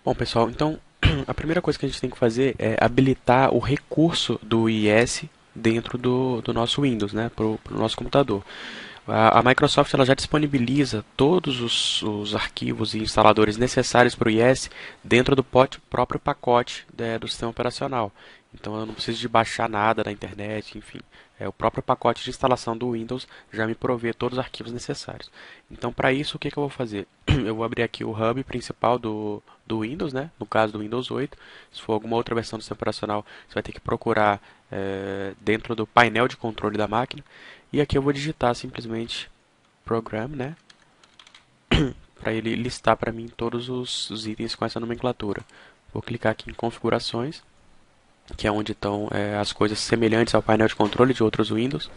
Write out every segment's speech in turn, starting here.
Bom, pessoal, então a primeira coisa que a gente tem que fazer é habilitar o recurso do IIS dentro do nosso Windows, né, para o nosso computador. A Microsoft ela já disponibiliza todos os arquivos e instaladores necessários para o IIS dentro do próprio pacote do sistema operacional. Então eu não preciso de baixar nada da internet, enfim. O próprio pacote de instalação do Windows já me provê todos os arquivos necessários. Então, para isso, o que eu vou fazer? Eu vou abrir aqui o hub principal do Windows, né? No caso do Windows 8. Se for alguma outra versão do sistema operacional, você vai ter que procurar dentro do painel de controle da máquina. E aqui eu vou digitar simplesmente Program, né? Para ele listar para mim todos os itens com essa nomenclatura. Vou clicar aqui em Configurações, que é onde estão as coisas semelhantes ao painel de controle de outros Windows.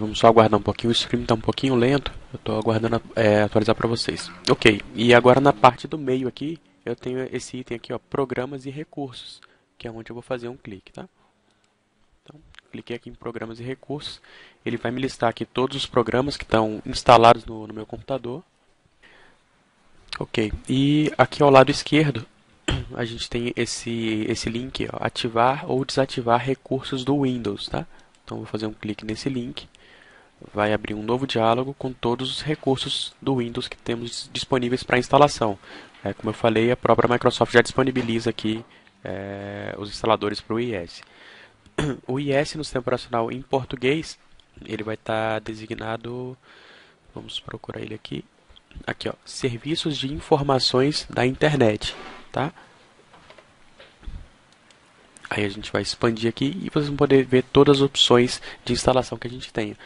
Vamos só aguardar um pouquinho, o stream está um pouquinho lento, eu estou aguardando atualizar para vocês. Ok, e agora na parte do meio aqui, eu tenho esse item aqui, ó, Programas e Recursos, que é onde eu vou fazer um clique, tá? Então, cliquei aqui em Programas e Recursos, ele vai me listar aqui todos os programas que estão instalados no meu computador. Ok, e aqui ao lado esquerdo, a gente tem esse link, ó, ativar ou desativar recursos do Windows, tá? Então vou fazer um clique nesse link, vai abrir um novo diálogo com todos os recursos do Windows que temos disponíveis para instalação. Como eu falei, a própria Microsoft já disponibiliza aqui os instaladores para o IIS. O IIS no sistema operacional em português, ele vai estar designado, vamos procurar ele aqui, aqui ó, Serviços de Informações da Internet, tá? Aí a gente vai expandir aqui e vocês vão poder ver todas as opções de instalação que a gente tem.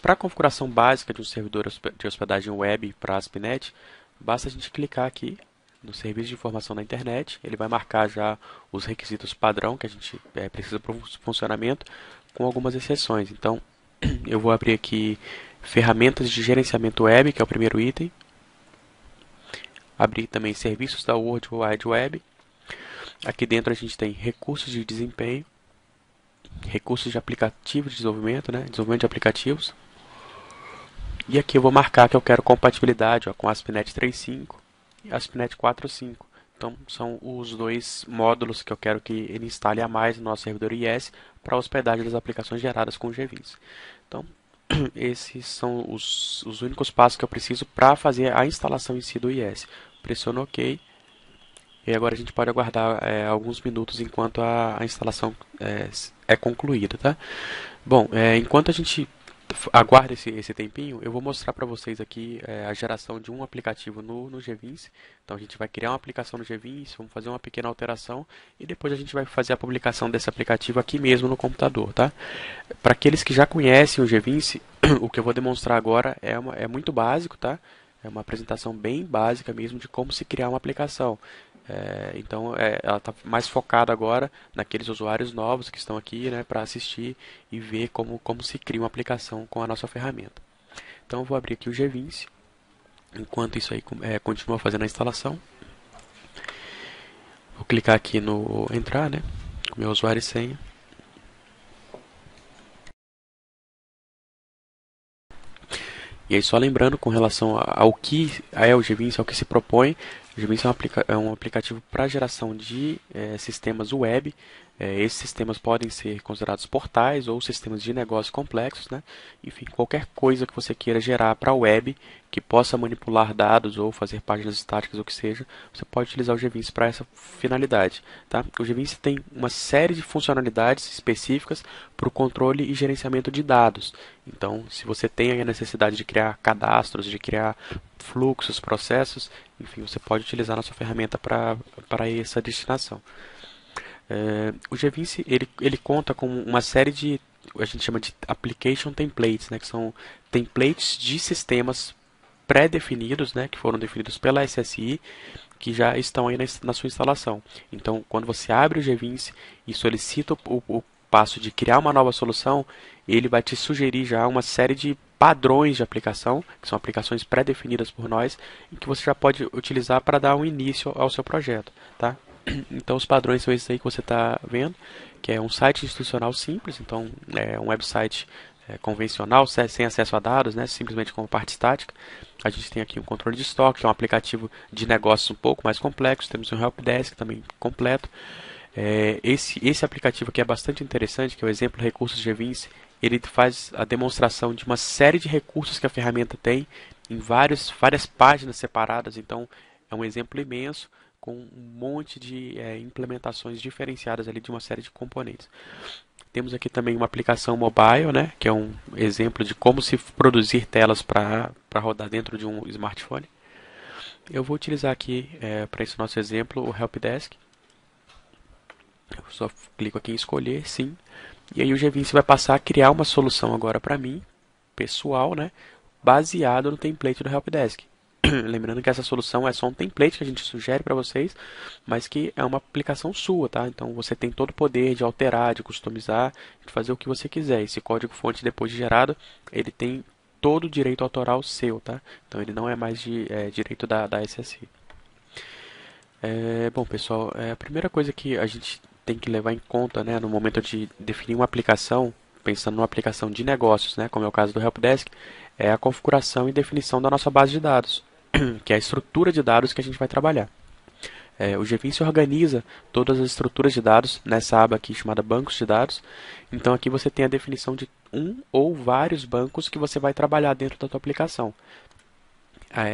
Para a configuração básica de um servidor de hospedagem web para a ASP.NET, basta a gente clicar aqui no Serviço de Informação da Internet. Ele vai marcar já os requisitos padrão que a gente precisa para o funcionamento, com algumas exceções. Então, eu vou abrir aqui Ferramentas de Gerenciamento Web, que é o primeiro item. Abrir também Serviços da World Wide Web. Aqui dentro a gente tem recursos de desempenho, recursos de aplicativo de desenvolvimento, né? Desenvolvimento de aplicativos. E aqui eu vou marcar que eu quero compatibilidade ó, com ASP.NET 3.5 e ASP.NET 4.5. Então são os dois módulos que eu quero que ele instale a mais no nosso servidor IIS para a hospedagem das aplicações geradas com o GVINS. Então esses são os únicos passos que eu preciso para fazer a instalação em si do IIS. Pressiono OK. E agora a gente pode aguardar alguns minutos enquanto a instalação é concluída, tá? Bom, enquanto a gente aguarda esse tempinho, eu vou mostrar para vocês aqui a geração de um aplicativo no GVINS. Então a gente vai criar uma aplicação no GVINS, vamos fazer uma pequena alteração e depois a gente vai fazer a publicação desse aplicativo aqui mesmo no computador, tá? Para aqueles que já conhecem o GVINS, o que eu vou demonstrar agora é muito básico, tá? É uma apresentação bem básica mesmo de como se criar uma aplicação. Então ela está mais focada agora naqueles usuários novos que estão aqui, né, para assistir e ver como se cria uma aplicação com a nossa ferramenta. Então eu vou abrir aqui o GVINS, enquanto isso aí continua fazendo a instalação. Vou clicar aqui no entrar, né, com meu usuário e senha. E aí só lembrando com relação ao que é o GVINS, ao que se propõe, o GVINS é um aplicativo para geração de sistemas web. Esses sistemas podem ser considerados portais ou sistemas de negócio complexos, né? Enfim, qualquer coisa que você queira gerar para a web, que possa manipular dados ou fazer páginas estáticas ou o que seja, você pode utilizar o GVINS para essa finalidade, tá? O GVINS tem uma série de funcionalidades específicas para o controle e gerenciamento de dados. Então, se você tem a necessidade de criar cadastros, de criar fluxos, processos, enfim, você pode utilizar a nossa ferramenta para essa destinação. O GVINS ele conta com uma série de, a gente chama de application templates, né, que são templates de sistemas pré-definidos, né, que foram definidos pela SSI, que já estão aí na sua instalação. Então, quando você abre o GVINS e solicita o passo de criar uma nova solução, ele vai te sugerir já uma série de padrões de aplicação, que são aplicações pré-definidas por nós, e que você já pode utilizar para dar um início ao seu projeto, tá? Então os padrões são esses aí que você está vendo, que é um site institucional simples, então é um website convencional, sem acesso a dados, né, simplesmente como parte estática. A gente tem aqui um controle de estoque, que é um aplicativo de negócios um pouco mais complexo. Temos um helpdesk também completo. Esse aplicativo aqui é bastante interessante, que é o exemplo Recursos GVince. Ele faz a demonstração de uma série de recursos que a ferramenta tem em várias páginas separadas. Então, é um exemplo imenso com um monte de implementações diferenciadas ali de uma série de componentes. Temos aqui também uma aplicação mobile, né, que é um exemplo de como se produzir telas para rodar dentro de um smartphone. Eu vou utilizar aqui, para esse nosso exemplo, o helpdesk. Eu só clico aqui em escolher, sim. E aí o GVince vai passar a criar uma solução agora para mim, pessoal, né, baseado no template do helpdesk. Lembrando que essa solução é só um template que a gente sugere para vocês, mas que é uma aplicação sua, tá? Então você tem todo o poder de alterar, de customizar, de fazer o que você quiser. Esse código-fonte depois de gerado, ele tem todo o direito autoral seu, tá? Então ele não é mais direito da SSI. Bom, pessoal, a primeira coisa que a gente tem que levar em conta, né, no momento de definir uma aplicação, pensando numa aplicação de negócios, né, como é o caso do helpdesk, é a configuração e definição da nossa base de dados, que é a estrutura de dados que a gente vai trabalhar. O GVince organiza todas as estruturas de dados nessa aba aqui chamada bancos de dados. Então aqui você tem a definição de um ou vários bancos que você vai trabalhar dentro da tua aplicação.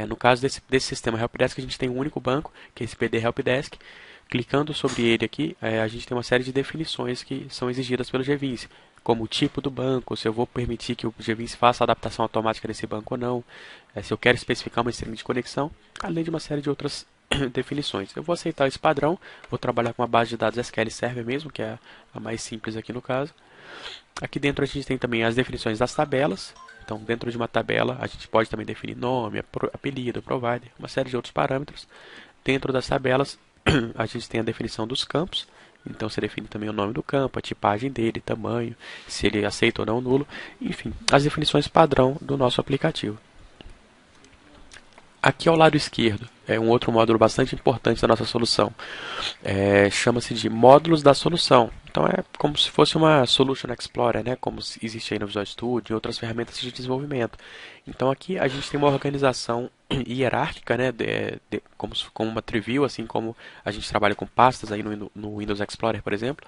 No caso desse sistema helpdesk, a gente tem um único banco, que é esse PD helpdesk. Clicando sobre ele aqui, a gente tem uma série de definições que são exigidas pelo GVince, como o tipo do banco, se eu vou permitir que o GVince faça a adaptação automática desse banco ou não, se eu quero especificar uma string de conexão, além de uma série de outras definições. Eu vou aceitar esse padrão, vou trabalhar com uma base de dados SQL Server mesmo, que é a mais simples aqui no caso. Aqui dentro a gente tem também as definições das tabelas. Então, dentro de uma tabela, a gente pode também definir nome, apelido, provider, uma série de outros parâmetros. Dentro das tabelas, a gente tem a definição dos campos. Então, você define também o nome do campo, a tipagem dele, tamanho, se ele aceita ou não o nulo. Enfim, as definições padrão do nosso aplicativo. Aqui ao lado esquerdo é um outro módulo bastante importante da nossa solução. Chama-se de módulos da solução. Então é como se fosse uma Solution Explorer, né? Como existe aí no Visual Studio e outras ferramentas de desenvolvimento. Então aqui a gente tem uma organização hierárquica, né? Como uma tree view, assim como a gente trabalha com pastas aí no Windows Explorer, por exemplo,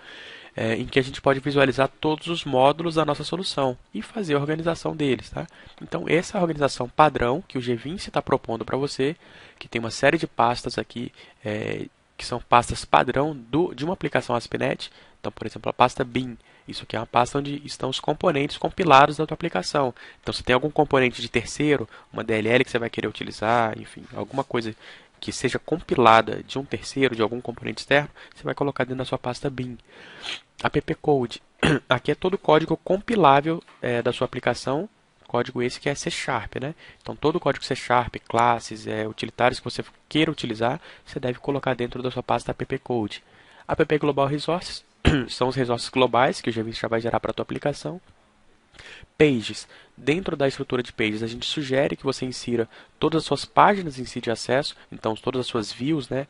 em que a gente pode visualizar todos os módulos da nossa solução e fazer a organização deles, tá? Então essa é a organização padrão que o GVince está propondo para você, que tem uma série de pastas aqui, que são pastas padrão de uma aplicação ASP.NET. Então, por exemplo, a pasta bin. Isso aqui é uma pasta onde estão os componentes compilados da tua aplicação. Então, se tem algum componente de terceiro, uma DLL que você vai querer utilizar, enfim, alguma coisa que seja compilada de um terceiro, de algum componente externo, você vai colocar dentro da sua pasta bin. Appcode. Aqui é todo o código compilável da sua aplicação. Código esse que é C#, né? Então, todo o código C#, classes, utilitários que você queira utilizar, você deve colocar dentro da sua pasta appcode. App Global Resources são os resources globais que o GVince já vai gerar para a tua aplicação. Pages. Dentro da estrutura de Pages, a gente sugere que você insira todas as suas páginas em si de acesso, então todas as suas views, né?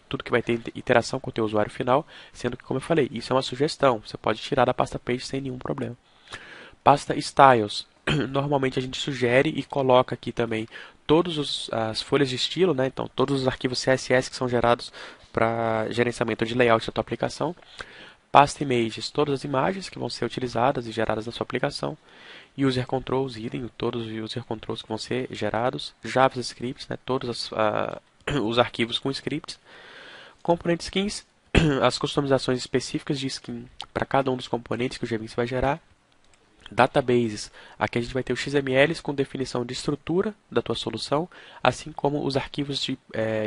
Tudo que vai ter interação com o teu usuário final, sendo que, como eu falei, isso é uma sugestão. Você pode tirar da pasta Pages sem nenhum problema. Pasta Styles. Normalmente a gente sugere e coloca aqui também todas as folhas de estilo, né? Então todos os arquivos CSS que são gerados para gerenciamento de layout da tua aplicação. Pasta Images, todas as imagens que vão ser utilizadas e geradas na sua aplicação. User Controls, idem, todos os User Controls que vão ser gerados. JavaScript, né? Todos os arquivos com scripts. Component Skins, as customizações específicas de skin para cada um dos componentes que o GVince vai gerar. Databases, aqui a gente vai ter os XMLs com definição de estrutura da tua solução, assim como os arquivos de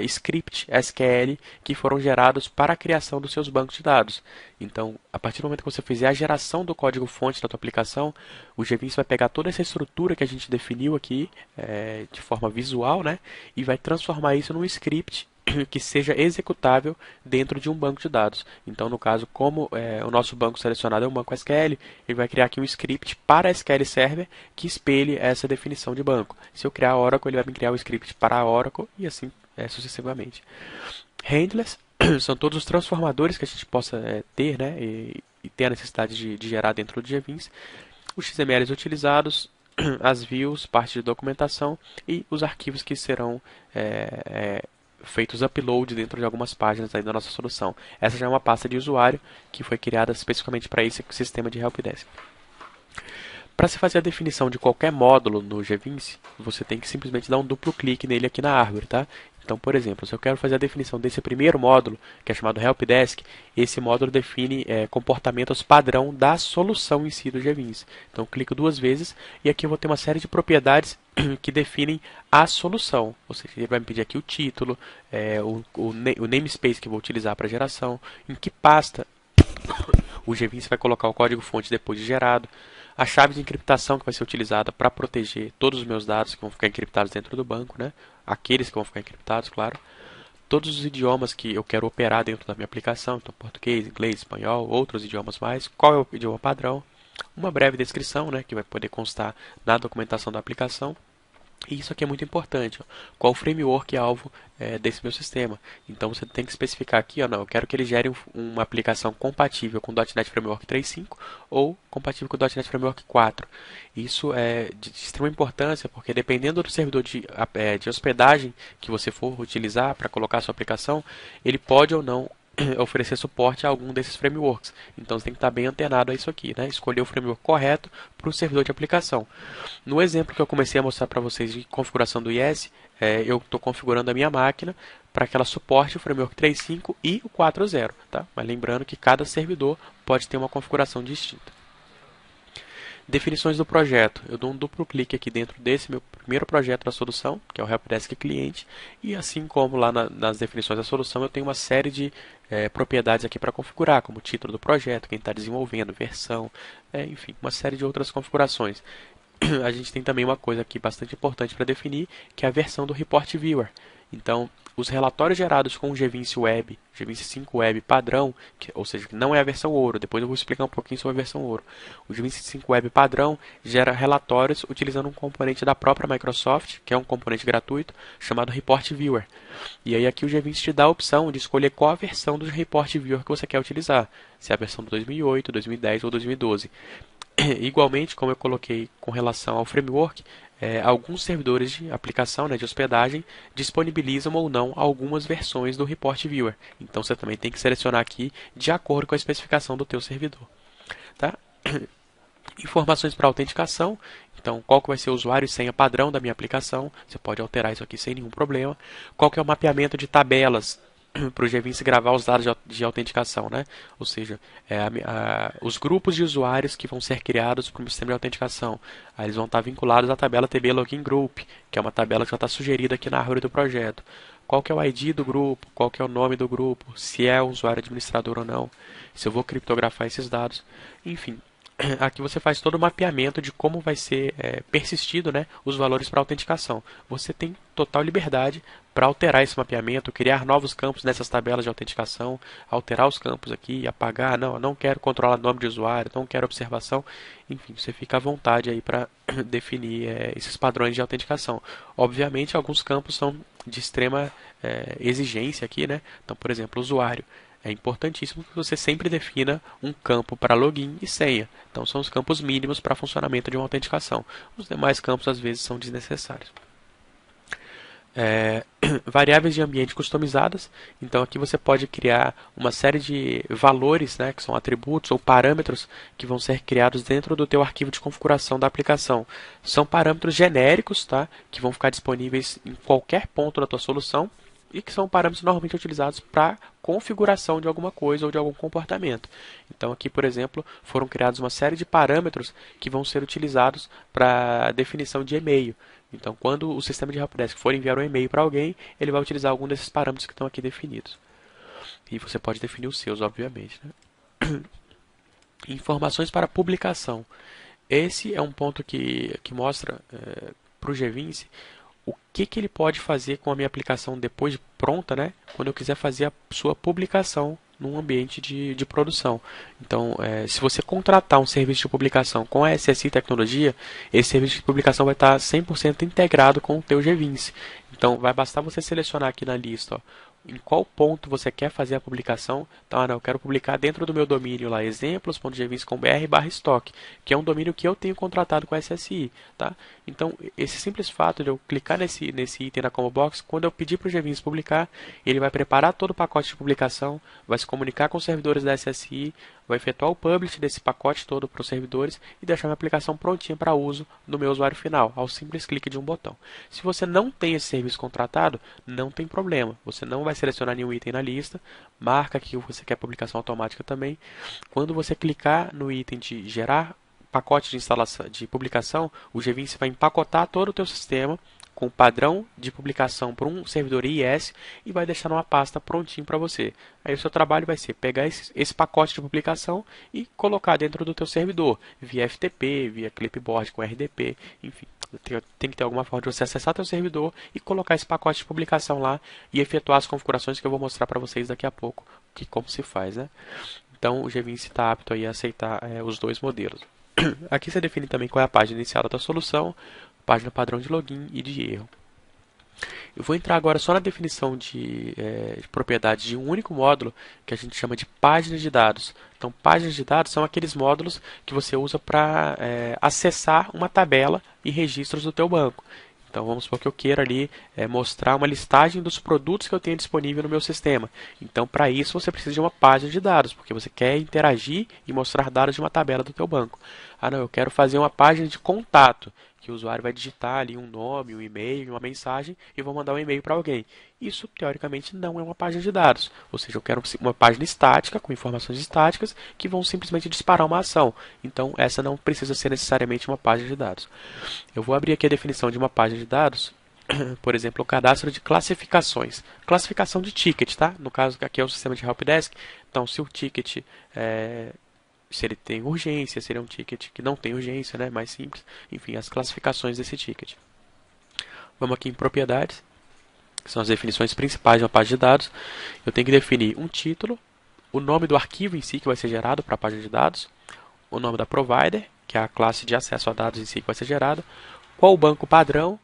script SQL que foram gerados para a criação dos seus bancos de dados. Então, a partir do momento que você fizer a geração do código-fonte da tua aplicação, o GVince vai pegar toda essa estrutura que a gente definiu aqui de forma visual, né, e vai transformar isso num script que seja executável dentro de um banco de dados. Então, no caso, como o nosso banco selecionado é um banco SQL, ele vai criar aqui um script para SQL Server que espelhe essa definição de banco. Se eu criar Oracle, ele vai me criar um script para a Oracle e assim sucessivamente. Handlers são todos os transformadores que a gente possa ter, né, e ter a necessidade de gerar dentro do GVince. os XMLs utilizados, as views, parte de documentação e os arquivos que serão feitos upload dentro de algumas páginas aí da nossa solução. Essa já é uma pasta de usuário que foi criada especificamente para esse sistema de helpdesk. Para se fazer a definição de qualquer módulo no G20, você tem que simplesmente dar um duplo clique nele aqui na árvore, tá? Então, por exemplo, se eu quero fazer a definição desse primeiro módulo, que é chamado helpdesk, esse módulo define comportamentos padrão da solução em si do G20. Então, eu clico duas vezes e aqui eu vou ter uma série de propriedades que definem a solução. Ou seja, ele vai me pedir aqui o título, o namespace que eu vou utilizar para geração, em que pasta o G20 vai colocar o código-fonte depois de gerado, a chave de encriptação que vai ser utilizada para proteger todos os meus dados que vão ficar encriptados dentro do banco, né? Aqueles que vão ficar encriptados, claro. Todos os idiomas que eu quero operar dentro da minha aplicação, então português, inglês, espanhol, outros idiomas mais, qual é o idioma padrão, uma breve descrição, né, que vai poder constar na documentação da aplicação. E isso aqui é muito importante. Ó. Qual o framework alvo desse meu sistema? Então você tem que especificar aqui, ó, não, eu quero que ele gere uma aplicação compatível com o .NET Framework 3.5 ou compatível com o .NET Framework 4. Isso é de extrema importância porque dependendo do servidor de hospedagem que você for utilizar para colocar a sua aplicação, ele pode ou não oferecer suporte a algum desses frameworks. Então você tem que estar bem antenado a isso aqui, né? Escolher o framework correto para o servidor de aplicação. No exemplo que eu comecei a mostrar para vocês de configuração do IS, eu estou configurando a minha máquina para que ela suporte o framework 3.5 e o 4.0, tá? Mas lembrando que cada servidor pode ter uma configuração distinta. Definições do projeto. Eu dou um duplo clique aqui dentro desse meu primeiro projeto da solução, que é o Helpdesk Cliente, e assim como lá nas definições da solução, eu tenho uma série de propriedades aqui para configurar, como o título do projeto, quem está desenvolvendo, versão, enfim, uma série de outras configurações. A gente tem também uma coisa aqui bastante importante para definir, que é a versão do Report Viewer. Então, os relatórios gerados com o G20 Web, G20 5 Web padrão, ou seja, que não é a versão ouro, depois eu vou explicar um pouquinho sobre a versão ouro. O G20 5 Web padrão gera relatórios utilizando um componente da própria Microsoft, que é um componente gratuito, chamado Report Viewer. E aí aqui o G20 te dá a opção de escolher qual a versão do Report Viewer que você quer utilizar, se é a versão de 2008, 2010 ou 2012. Igualmente, como eu coloquei com relação ao framework, alguns servidores de aplicação, de hospedagem, disponibilizam ou não algumas versões do Report Viewer. Então você também tem que selecionar aqui de acordo com a especificação do teu servidor. Tá? Informações para autenticação. Então, qual que vai ser o usuário e senha padrão da minha aplicação? Você pode alterar isso aqui sem nenhum problema. Qual que é o mapeamento de tabelas para o G20 gravar os dados de autenticação, né? Ou seja, os grupos de usuários que vão ser criados para o sistema de autenticação. Aí eles vão estar vinculados à tabela TB Login Group, que é uma tabela que já está sugerida aqui na árvore do projeto. Qual que é o ID do grupo, qual que é o nome do grupo, se é um usuário administrador ou não, se eu vou criptografar esses dados, enfim. Aqui você faz todo o mapeamento de como vai ser persistido, né, os valores para autenticação. Você tem total liberdade para alterar esse mapeamento, criar novos campos nessas tabelas de autenticação, alterar os campos aqui, apagar, não quero controlar nome de usuário, não quero observação. Enfim, você fica à vontade aí para definir esses padrões de autenticação. Obviamente, alguns campos são de extrema exigência aqui, né? Então, por exemplo, usuário. É importantíssimo que você sempre defina um campo para login e senha. Então, são os campos mínimos para funcionamento de uma autenticação. Os demais campos, às vezes, são desnecessários. Variáveis de ambiente customizadas. Então, aqui você pode criar uma série de valores, né, que são atributos ou parâmetros que vão ser criados dentro do teu arquivo de configuração da aplicação. São parâmetros genéricos, tá, que vão ficar disponíveis em qualquer ponto da tua solução, e que são parâmetros normalmente utilizados para configuração de alguma coisa ou de algum comportamento. Então aqui, por exemplo, foram criados uma série de parâmetros que vão ser utilizados para definição de e-mail. Então, quando o sistema de helpdesk for enviar um e-mail para alguém, ele vai utilizar algum desses parâmetros que estão aqui definidos. E você pode definir os seus, obviamente, né? Informações para publicação. Esse é um ponto que mostra para o G20 o que ele pode fazer com a minha aplicação depois de pronta, né? Quando eu quiser fazer a sua publicação num ambiente de produção. Então, se você contratar um serviço de publicação com a SSI Tecnologia, esse serviço de publicação vai estar 100% integrado com o teu G20. Então, vai bastar você selecionar aqui na lista em qual ponto você quer fazer a publicação. Então, não, eu quero publicar dentro do meu domínio lá, exemplos.gvince.br/estoque, que é um domínio que eu tenho contratado com a SSI, tá? Então, esse simples fato de eu clicar nesse item na combo box, quando eu pedir para o GVince publicar, ele vai preparar todo o pacote de publicação, vai se comunicar com os servidores da SSI, vai efetuar o publish desse pacote todo para os servidores e deixar minha aplicação prontinha para uso no meu usuário final, ao simples clique de um botão. Se você não tem esse serviço contratado, não tem problema. Você não vai selecionar nenhum item na lista, marca que você quer publicação automática também. Quando você clicar no item de gerar pacote de instalação de publicação, o GVince vai empacotar todo o teu sistema com o padrão de publicação para um servidor IIS e vai deixar numa pasta prontinho para você. Aí o seu trabalho vai ser pegar esse pacote de publicação e colocar dentro do teu servidor, via FTP, via clipboard com RDP, enfim. Tem que ter alguma forma de você acessar teu servidor e colocar esse pacote de publicação lá e efetuar as configurações que eu vou mostrar para vocês daqui a pouco, como se faz, né? Então o GVince está apto aí a aceitar os dois modelos. Aqui você define também qual é a página inicial da tua solução, página padrão de login e de erro. Eu vou entrar agora só na definição de propriedades de um único módulo, que a gente chama de páginas de dados. Então, páginas de dados são aqueles módulos que você usa para acessar uma tabela e registros do teu banco. Então, vamos supor que eu queira ali mostrar uma listagem dos produtos que eu tenho disponível no meu sistema. Então, para isso, você precisa de uma página de dados, porque você quer interagir e mostrar dados de uma tabela do teu banco. Ah, não, eu quero fazer uma página de contato, que o usuário vai digitar ali um nome, um e-mail, uma mensagem e vou mandar um e-mail para alguém. Isso, teoricamente, não é uma página de dados. Ou seja, eu quero uma página estática, com informações estáticas, que vão simplesmente disparar uma ação. Então, essa não precisa ser necessariamente uma página de dados. Eu vou abrir aqui a definição de uma página de dados, por exemplo, o cadastro de classificações. Classificação de ticket, tá? No caso, aqui é o sistema de helpdesk. Então, se o ticket se ele tem urgência, se ele é um ticket que não tem urgência, né? Mais simples. Enfim, as classificações desse ticket. Vamos aqui em propriedades, que são as definições principais de uma página de dados. Eu tenho que definir um título, o nome do arquivo em si que vai ser gerado para a página de dados, o nome da provider, que é a classe de acesso a dados em si que vai ser gerada, qual o banco padrão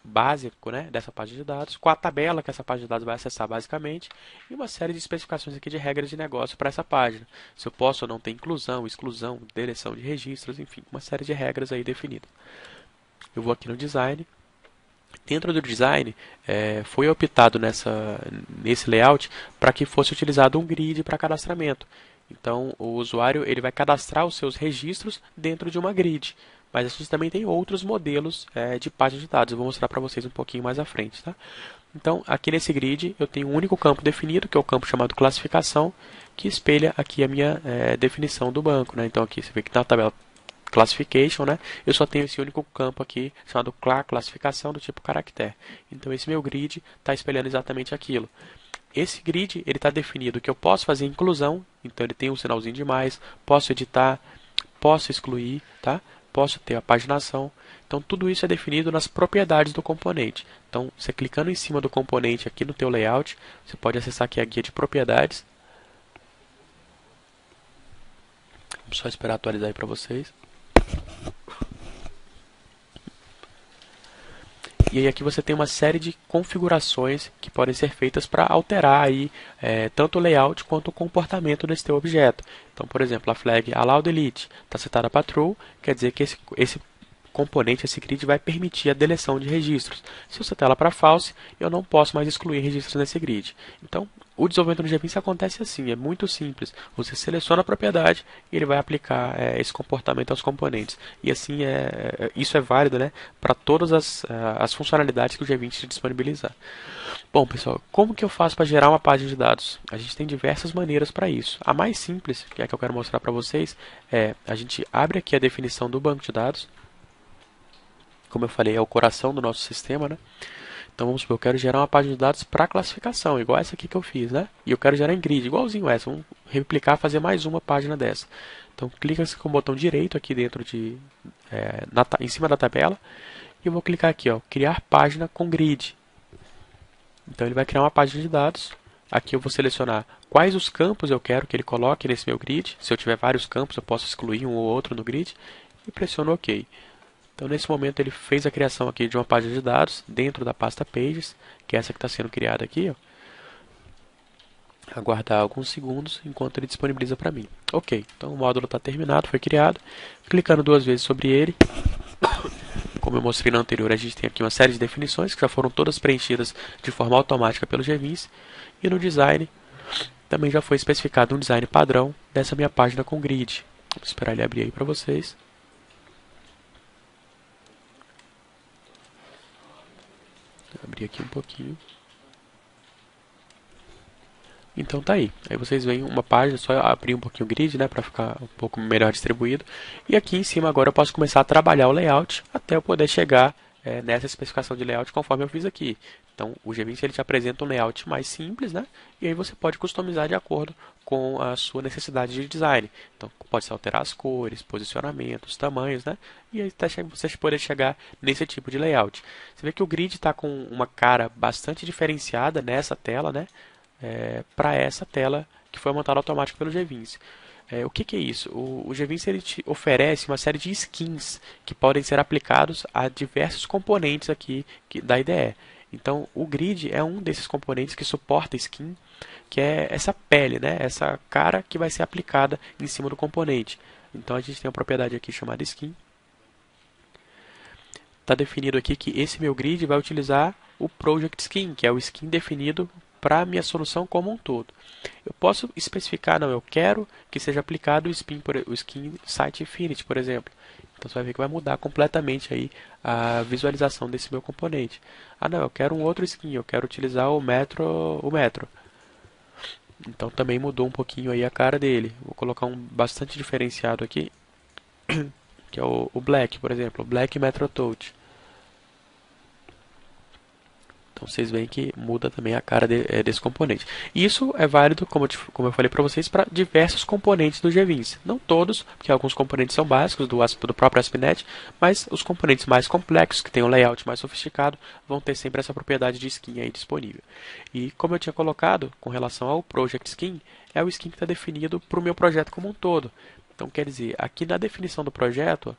básico, né, dessa página de dados, qual a tabela que essa página de dados vai acessar basicamente, e uma série de especificações aqui de regras de negócio para essa página. Se eu posso ou não ter inclusão, exclusão, deleção de registros, enfim, uma série de regras aí definidas. Eu vou aqui no design. Dentro do design, foi optado nesse layout para que fosse utilizado um grid para cadastramento. Então, o usuário ele vai cadastrar os seus registros dentro de uma grid. Mas a gente também tem outros modelos de página de dados. Eu vou mostrar para vocês um pouquinho mais à frente. Tá? Então, aqui nesse grid, eu tenho um único campo definido, que é o campo chamado classificação, que espelha aqui a minha definição do banco. Né? Então, aqui você vê que na tabela classification, né? Eu só tenho esse único campo aqui, chamado classificação do tipo caractere. Então, esse meu grid está espelhando exatamente aquilo. Esse grid ele está definido que eu posso fazer inclusão, então ele tem um sinalzinho de mais, posso editar, posso excluir, tá? Posso ter a paginação. Então, tudo isso é definido nas propriedades do componente. Então, você clicando em cima do componente aqui no teu layout, você pode acessar aqui a guia de propriedades. Vamos só esperar atualizar aí para vocês. E aí aqui você tem uma série de configurações que podem ser feitas para alterar aí, tanto o layout quanto o comportamento desse teu objeto. Então, por exemplo, a flag allow delete está setada para true, quer dizer que esse componente, esse grid, vai permitir a deleção de registros. Se eu setar ela para false, eu não posso mais excluir registros nesse grid. Então, o desenvolvimento no GVince acontece assim, é muito simples. Você seleciona a propriedade e ele vai aplicar esse comportamento aos componentes. E assim, isso é válido, né, para todas as funcionalidades que o GVince disponibilizar. Bom, pessoal, como que eu faço para gerar uma página de dados? A gente tem diversas maneiras para isso. A mais simples, que é a que eu quero mostrar para vocês, a gente abre aqui a definição do banco de dados. Como eu falei, é o coração do nosso sistema, né? Então, vamos supor, eu quero gerar uma página de dados para classificação, igual essa aqui que eu fiz, né? E eu quero gerar em grid, igualzinho essa. Vamos replicar, fazer mais uma página dessa. Então, clica com o botão direito aqui dentro em cima da tabela. E eu vou clicar aqui, ó, criar página com grid. Então, ele vai criar uma página de dados. Aqui eu vou selecionar quais os campos eu quero que ele coloque nesse meu grid. Se eu tiver vários campos, eu posso excluir um ou outro no grid. E pressiono OK. Então, nesse momento, ele fez a criação aqui de uma página de dados dentro da pasta Pages, que é essa que está sendo criada aqui. Ó. aguardar alguns segundos enquanto ele disponibiliza para mim. Ok, então o módulo está terminado, foi criado. Clicando duas vezes sobre ele, como eu mostrei no anterior, a gente tem aqui uma série de definições que já foram todas preenchidas de forma automática pelo GVINS. E no design, também já foi especificado um design padrão dessa minha página com grid. Vou esperar ele abrir aí para vocês. Vou abrir aqui um pouquinho. Então tá aí. Aí vocês veem uma página, só abrir um pouquinho o grid, né, para ficar um pouco melhor distribuído. E aqui em cima agora eu posso começar a trabalhar o layout até eu poder chegar nessa especificação de layout conforme eu fiz aqui. Então o GVINS ele te apresenta um layout mais simples, né? E aí você pode customizar de acordo com a sua necessidade de design. Então pode ser alterar as cores, posicionamentos, tamanhos, né? E aí até você poder chegar nesse tipo de layout. Você vê que o grid está com uma cara bastante diferenciada nessa tela, né? Para essa tela que foi montada automática pelo GVINS. O que é isso? O GVINS ele te oferece uma série de skins que podem ser aplicados a diversos componentes aqui da IDE. Então, o grid é um desses componentes que suporta skin, que é essa pele, né? Essa cara que vai ser aplicada em cima do componente. Então, a gente tem uma propriedade aqui chamada skin. Está definido aqui que esse meu grid vai utilizar o Project Skin, que é o skin definido para a minha solução como um todo. Eu posso especificar, não, eu quero que seja aplicado o skin Site Infinity, por exemplo. Então você vai ver que vai mudar completamente aí a visualização desse meu componente. Ah, não, eu quero um outro skin, eu quero utilizar o Metro. Então também mudou um pouquinho aí a cara dele. Vou colocar um bastante diferenciado aqui, que é o Black, por exemplo, o Black Metro Touch. Então vocês veem que muda também a cara desse componente. E isso é válido, como eu falei para vocês, para diversos componentes do GVINS. Não todos, porque alguns componentes são básicos do próprio ASP.NET, mas os componentes mais complexos, que têm um layout mais sofisticado, vão ter sempre essa propriedade de skin aí disponível. E como eu tinha colocado, com relação ao Project Skin, é o skin que está definido para o meu projeto como um todo. Então quer dizer, aqui na definição do projeto,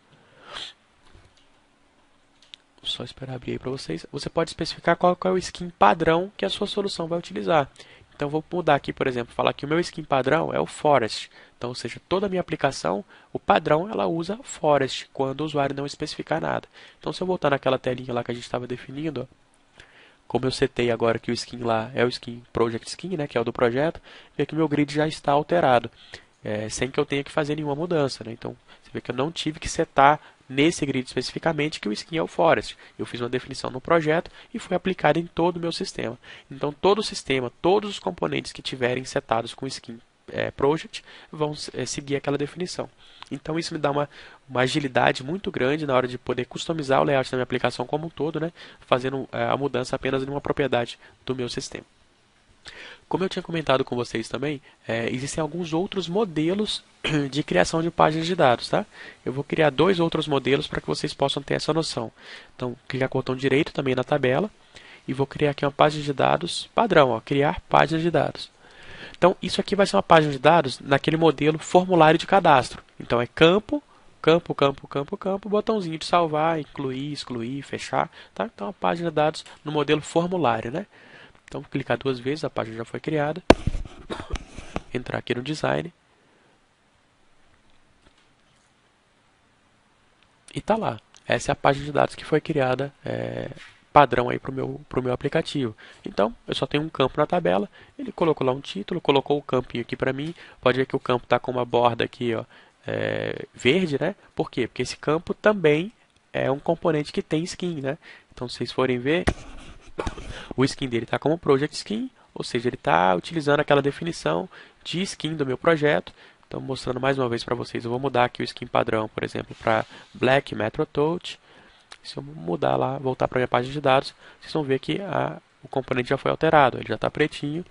só esperar abrir aí para vocês. Você pode especificar qual é o skin padrão que a sua solução vai utilizar. Então, vou mudar aqui, por exemplo, falar que o meu skin padrão é o Forest. Então, ou seja, toda a minha aplicação, o padrão, ela usa Forest, quando o usuário não especificar nada. Então, se eu voltar naquela telinha lá que a gente estava definindo, ó, como eu setei agora que o skin lá é o skin Project Skin, né, que é o do projeto, vê que o meu grid já está alterado, sem que eu tenha que fazer nenhuma mudança, né? Então, você vê que eu não tive que setar nesse grid especificamente que o skin é o Forest. Eu fiz uma definição no projeto e foi aplicada em todo o meu sistema. Então, todo o sistema, todos os componentes que tiverem setados com skin Project vão seguir aquela definição. Então, isso me dá uma agilidade muito grande na hora de poder customizar o layout da minha aplicação como um todo, né? Fazendo a mudança apenas em uma propriedade do meu sistema. Como eu tinha comentado com vocês também, existem alguns outros modelos de criação de páginas de dados, tá? Eu vou criar dois outros modelos para que vocês possam ter essa noção. Então, clicar com o botão direito também na tabela e vou criar aqui uma página de dados padrão, ó, criar página de dados. Então, isso aqui vai ser uma página de dados naquele modelo formulário de cadastro. Então, é campo, campo, campo, campo, campo, botãozinho de salvar, incluir, excluir, fechar, tá? Então, a página de dados no modelo formulário, né? Então, vou clicar duas vezes, a página já foi criada. Entrar aqui no design. E tá lá. Essa é a página de dados que foi criada padrão aí para o meu aplicativo. Então, eu só tenho um campo na tabela. Ele colocou lá um título, colocou o campinho aqui para mim. Pode ver que o campo está com uma borda aqui, ó, verde, né? Por quê? Porque esse campo também é um componente que tem skin, né? Então, se vocês forem ver, o skin dele está como Project Skin, ou seja, ele está utilizando aquela definição de skin do meu projeto. Então, mostrando mais uma vez para vocês, eu vou mudar aqui o skin padrão, por exemplo, para Black Metro Touch. Se eu mudar lá, voltar para a minha página de dados, vocês vão ver que o componente já foi alterado, ele já está pretinho.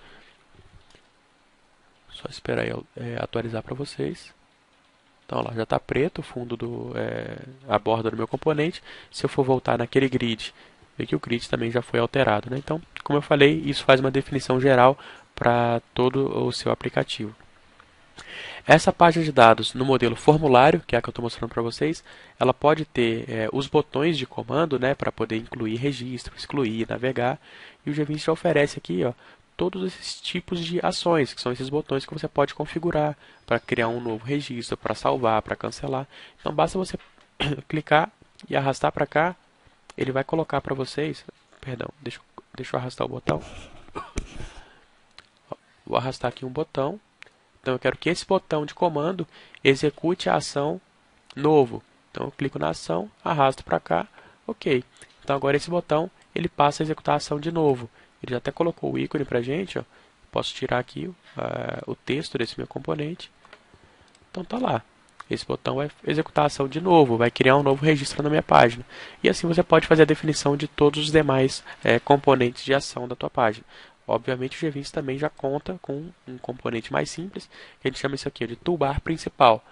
Só esperar eu atualizar para vocês. Então, lá já está preto o fundo a borda do meu componente. Se eu for voltar naquele grid, ver que o grid também já foi alterado, né? Então, como eu falei, isso faz uma definição geral para todo o seu aplicativo. Essa página de dados no modelo formulário, que é a que eu estou mostrando para vocês, ela pode ter os botões de comando, né, para poder incluir registro, excluir, navegar. E o GVINS já oferece aqui, ó, todos esses tipos de ações, que são esses botões que você pode configurar para criar um novo registro, para salvar, para cancelar. Então basta você clicar e arrastar para cá, ele vai colocar para vocês, perdão, deixa eu arrastar o botão. Vou arrastar aqui um botão. Então eu quero que esse botão de comando execute a ação novo. Então eu clico na ação, arrasto para cá, ok. Então agora esse botão ele passa a executar a ação de novo. Ele já até colocou o ícone para a gente, ó. Posso tirar aqui o texto desse meu componente. Então tá lá. Esse botão vai executar a ação de novo, vai criar um novo registro na minha página. E assim você pode fazer a definição de todos os demais componentes de ação da tua página. Obviamente o GVINS também já conta com um componente mais simples, que a gente chama isso aqui de toolbar principal.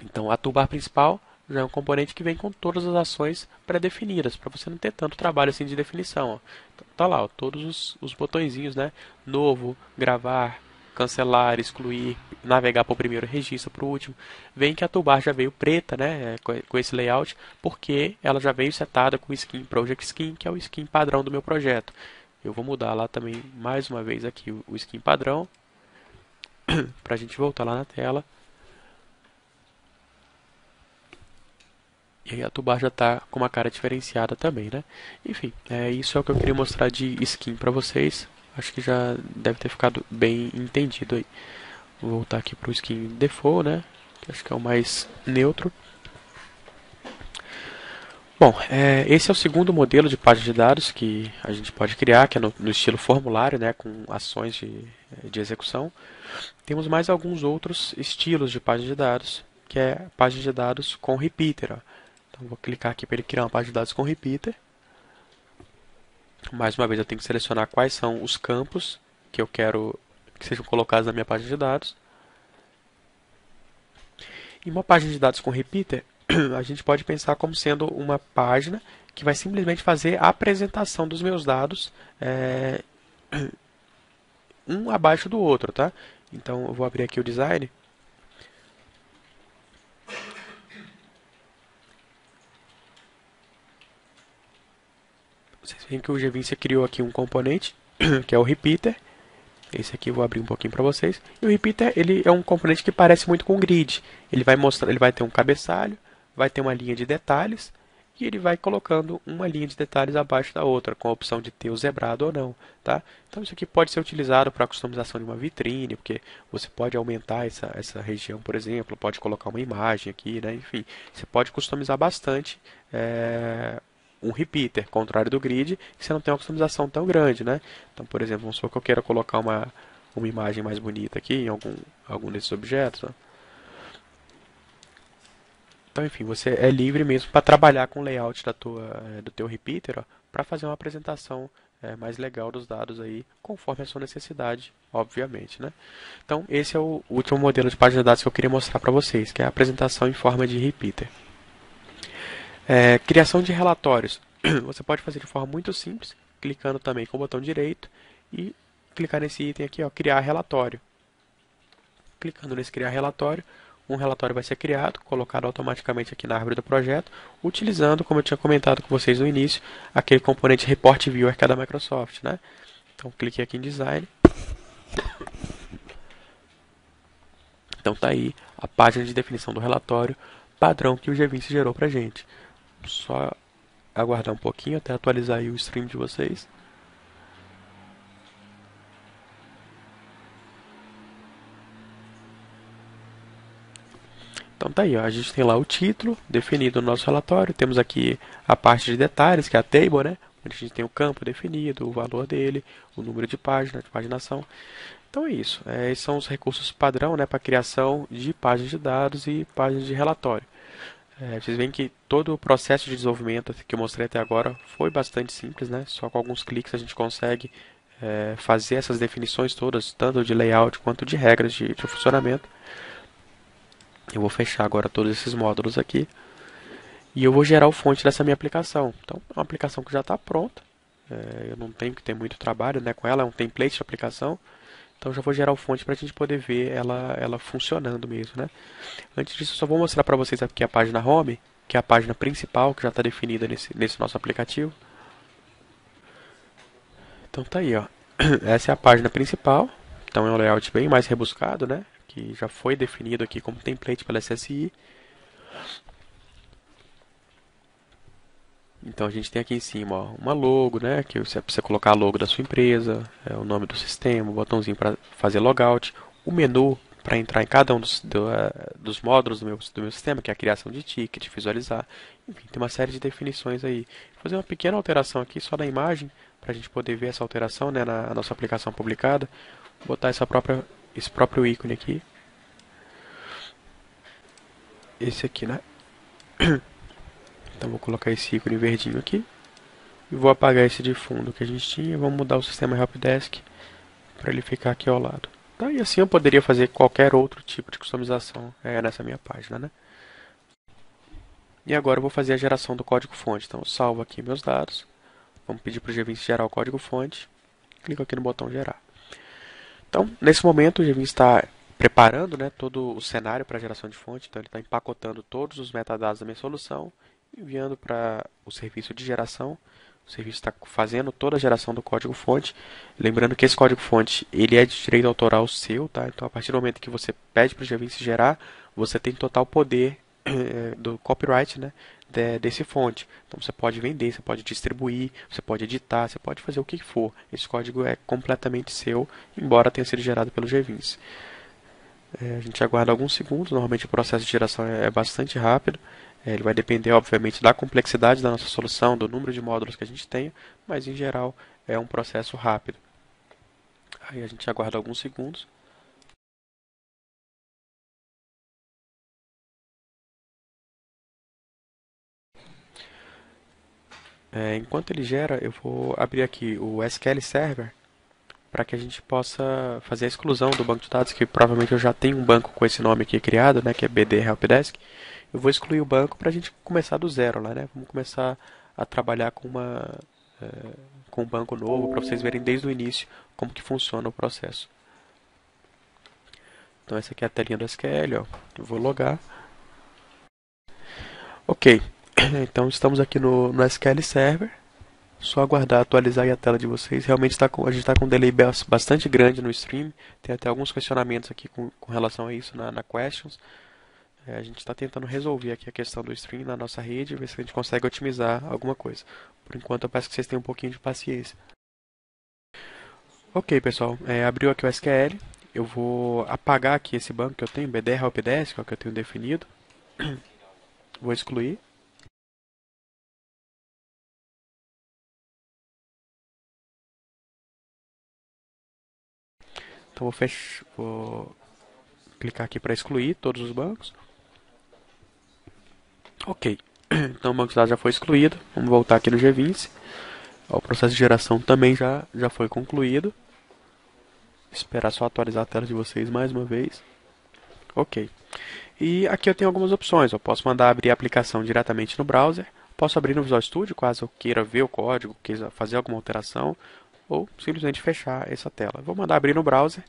Então a toolbar principal já é um componente que vem com todas as ações pré-definidas, para você não ter tanto trabalho assim de definição. Ó. Então, tá lá, ó, todos os botõezinhos, né? Novo, gravar, cancelar, excluir, navegar para o primeiro registro, para o último. Vem que a toolbar já veio preta, né? Com esse layout, porque ela já veio setada com o skin Project Skin, que é o skin padrão do meu projeto. Eu vou mudar lá também, mais uma vez aqui, o skin padrão, para a gente voltar lá na tela. E aí a toolbar já está com uma cara diferenciada também, né? Enfim, isso é o que eu queria mostrar de skin para vocês. Acho que já deve ter ficado bem entendido aí. Vou voltar aqui para o skin default, né? Que acho que é o mais neutro. Bom, esse é o segundo modelo de página de dados que a gente pode criar, que é no estilo formulário, né, com ações de execução. Temos mais alguns outros estilos de página de dados, que é página de dados com repeater. Ó. Então, vou clicar aqui para ele criar uma página de dados com repeater. Mais uma vez, eu tenho que selecionar quais são os campos que eu quero que sejam colocados na minha página de dados. Em uma página de dados com repeater, a gente pode pensar como sendo uma página que vai simplesmente fazer a apresentação dos meus dados um abaixo do outro, tá? Então eu vou abrir aqui o design. Vocês veem que o GVINS criou aqui um componente, que é o repeater. Esse aqui eu vou abrir um pouquinho para vocês. E o repeater ele é um componente que parece muito com o grid. Ele vai ter um cabeçalho, vai ter uma linha de detalhes e ele vai colocando uma linha de detalhes abaixo da outra, com a opção de ter o zebrado ou não, tá? Então isso aqui pode ser utilizado para a customização de uma vitrine, porque você pode aumentar essa região, por exemplo, pode colocar uma imagem aqui, né? Enfim, você pode customizar bastante um repeater, contrário do grid, que você não tem uma customização tão grande, né? Então, por exemplo, vamos supor que eu queira colocar uma imagem mais bonita aqui em algum desses objetos, ó. Então, enfim, você é livre mesmo para trabalhar com o layout do teu repeater, para fazer uma apresentação mais legal dos dados aí, conforme a sua necessidade, obviamente, né? Então, esse é o último modelo de página de dados que eu queria mostrar para vocês, que é a apresentação em forma de repeater. Criação de relatórios. Você pode fazer de forma muito simples, clicando também com o botão direito e clicar nesse item aqui, ó, criar relatório. Clicando nesse criar relatório, um relatório vai ser criado, colocado automaticamente aqui na árvore do projeto, utilizando, como eu tinha comentado com vocês no início, aquele componente Report Viewer que é da Microsoft, né? Então, clique aqui em Design. Então, tá aí a página de definição do relatório padrão que o GVINS gerou pra gente. Só aguardar um pouquinho até atualizar aí o stream de vocês. Então tá aí, ó, a gente tem lá o título definido no nosso relatório, temos aqui a parte de detalhes, que é a table, né? Onde a gente tem o campo definido, o valor dele, o número de página, de paginação. Então é isso, esses são os recursos padrão, né, para criação de páginas de dados e páginas de relatório. Vocês veem que todo o processo de desenvolvimento que eu mostrei até agora foi bastante simples, né? Só com alguns cliques a gente consegue fazer essas definições todas, tanto de layout quanto de regras de funcionamento. Eu vou fechar agora todos esses módulos aqui. E eu vou gerar o fonte dessa minha aplicação. Então, é uma aplicação que já está pronta. Eu não tenho que ter muito trabalho, né, com ela, é um template de aplicação. Então, já vou gerar o fonte para a gente poder ver ela funcionando mesmo, né? Antes disso, eu só vou mostrar para vocês aqui a página Home, que é a página principal, que já está definida nesse nosso aplicativo. Então, tá aí, ó. Essa é a página principal. Então é um layout bem mais rebuscado, né? Que já foi definido aqui como template pela SSI. Então a gente tem aqui em cima, ó, uma logo, né? Que você precisa colocar a logo da sua empresa, o nome do sistema, o botãozinho para fazer logout, o menu para entrar em cada um dos módulos do meu sistema, que é a criação de ticket, visualizar. Enfim, tem uma série de definições aí. Vou fazer uma pequena alteração aqui só na imagem, para a gente poder ver essa alteração, né, na nossa aplicação publicada. Vou botar esse próprio ícone aqui. Esse aqui, né? Então vou colocar esse ícone verdinho aqui. E vou apagar esse de fundo que a gente tinha. Vamos mudar o sistema Helpdesk para ele ficar aqui ao lado. Tá, e assim eu poderia fazer qualquer outro tipo de customização nessa minha página, né? E agora eu vou fazer a geração do código-fonte. Então eu salvo aqui meus dados. Vamos pedir para o GVim gerar o código-fonte. Clico aqui no botão gerar. Então, nesse momento, o GVim está preparando, né, todo o cenário para a geração de fonte. Então ele está empacotando todos os metadados da minha solução, enviando para o serviço de geração. O serviço está fazendo toda a geração do código-fonte. Lembrando que esse código-fonte ele é de direito autoral seu, tá? Então, a partir do momento que você pede para o GVim gerar, você tem total poder do copyright, né, desse fonte. Então, você pode vender, você pode distribuir, você pode editar, você pode fazer o que for. Esse código é completamente seu, embora tenha sido gerado pelo GVim. A gente aguarda alguns segundos. Normalmente o processo de geração é bastante rápido. Ele vai depender, obviamente, da complexidade da nossa solução, do número de módulos que a gente tenha, mas em geral é um processo rápido. Aí a gente aguarda alguns segundos. Enquanto ele gera, eu vou abrir aqui o SQL Server para que a gente possa fazer a exclusão do banco de dados, que provavelmente eu já tenho um banco com esse nome aqui criado, né, que é BD Helpdesk. Eu vou excluir o banco para a gente começar do zero lá, né? Vamos começar a trabalhar com um banco novo para vocês verem desde o início como que funciona o processo. Então essa aqui é a telinha do SQL, ó. Eu vou logar. Ok, então estamos aqui no SQL Server. Só aguardar atualizar aí a tela de vocês. Realmente a gente está com um delay bastante grande no stream. Tem até alguns questionamentos aqui com relação a isso na Questions. A gente está tentando resolver aqui a questão do stream na nossa rede, ver se a gente consegue otimizar alguma coisa. Por enquanto eu peço que vocês tenham um pouquinho de paciência. Ok, pessoal, abriu aqui o SQL. Eu vou apagar aqui esse banco que eu tenho, BD Helpdesk, que é o que eu tenho definido. Vou excluir. Então vou clicar aqui para excluir todos os bancos. Ok, então o banco de dados já foi excluído. Vamos voltar aqui no GVim. O processo de geração também já foi concluído. Esperar só atualizar a tela de vocês mais uma vez. Ok. E aqui eu tenho algumas opções. Eu posso mandar abrir a aplicação diretamente no browser. Posso abrir no Visual Studio, caso eu queira ver o código, queira fazer alguma alteração. Ou simplesmente fechar essa tela. Vou mandar abrir no browser.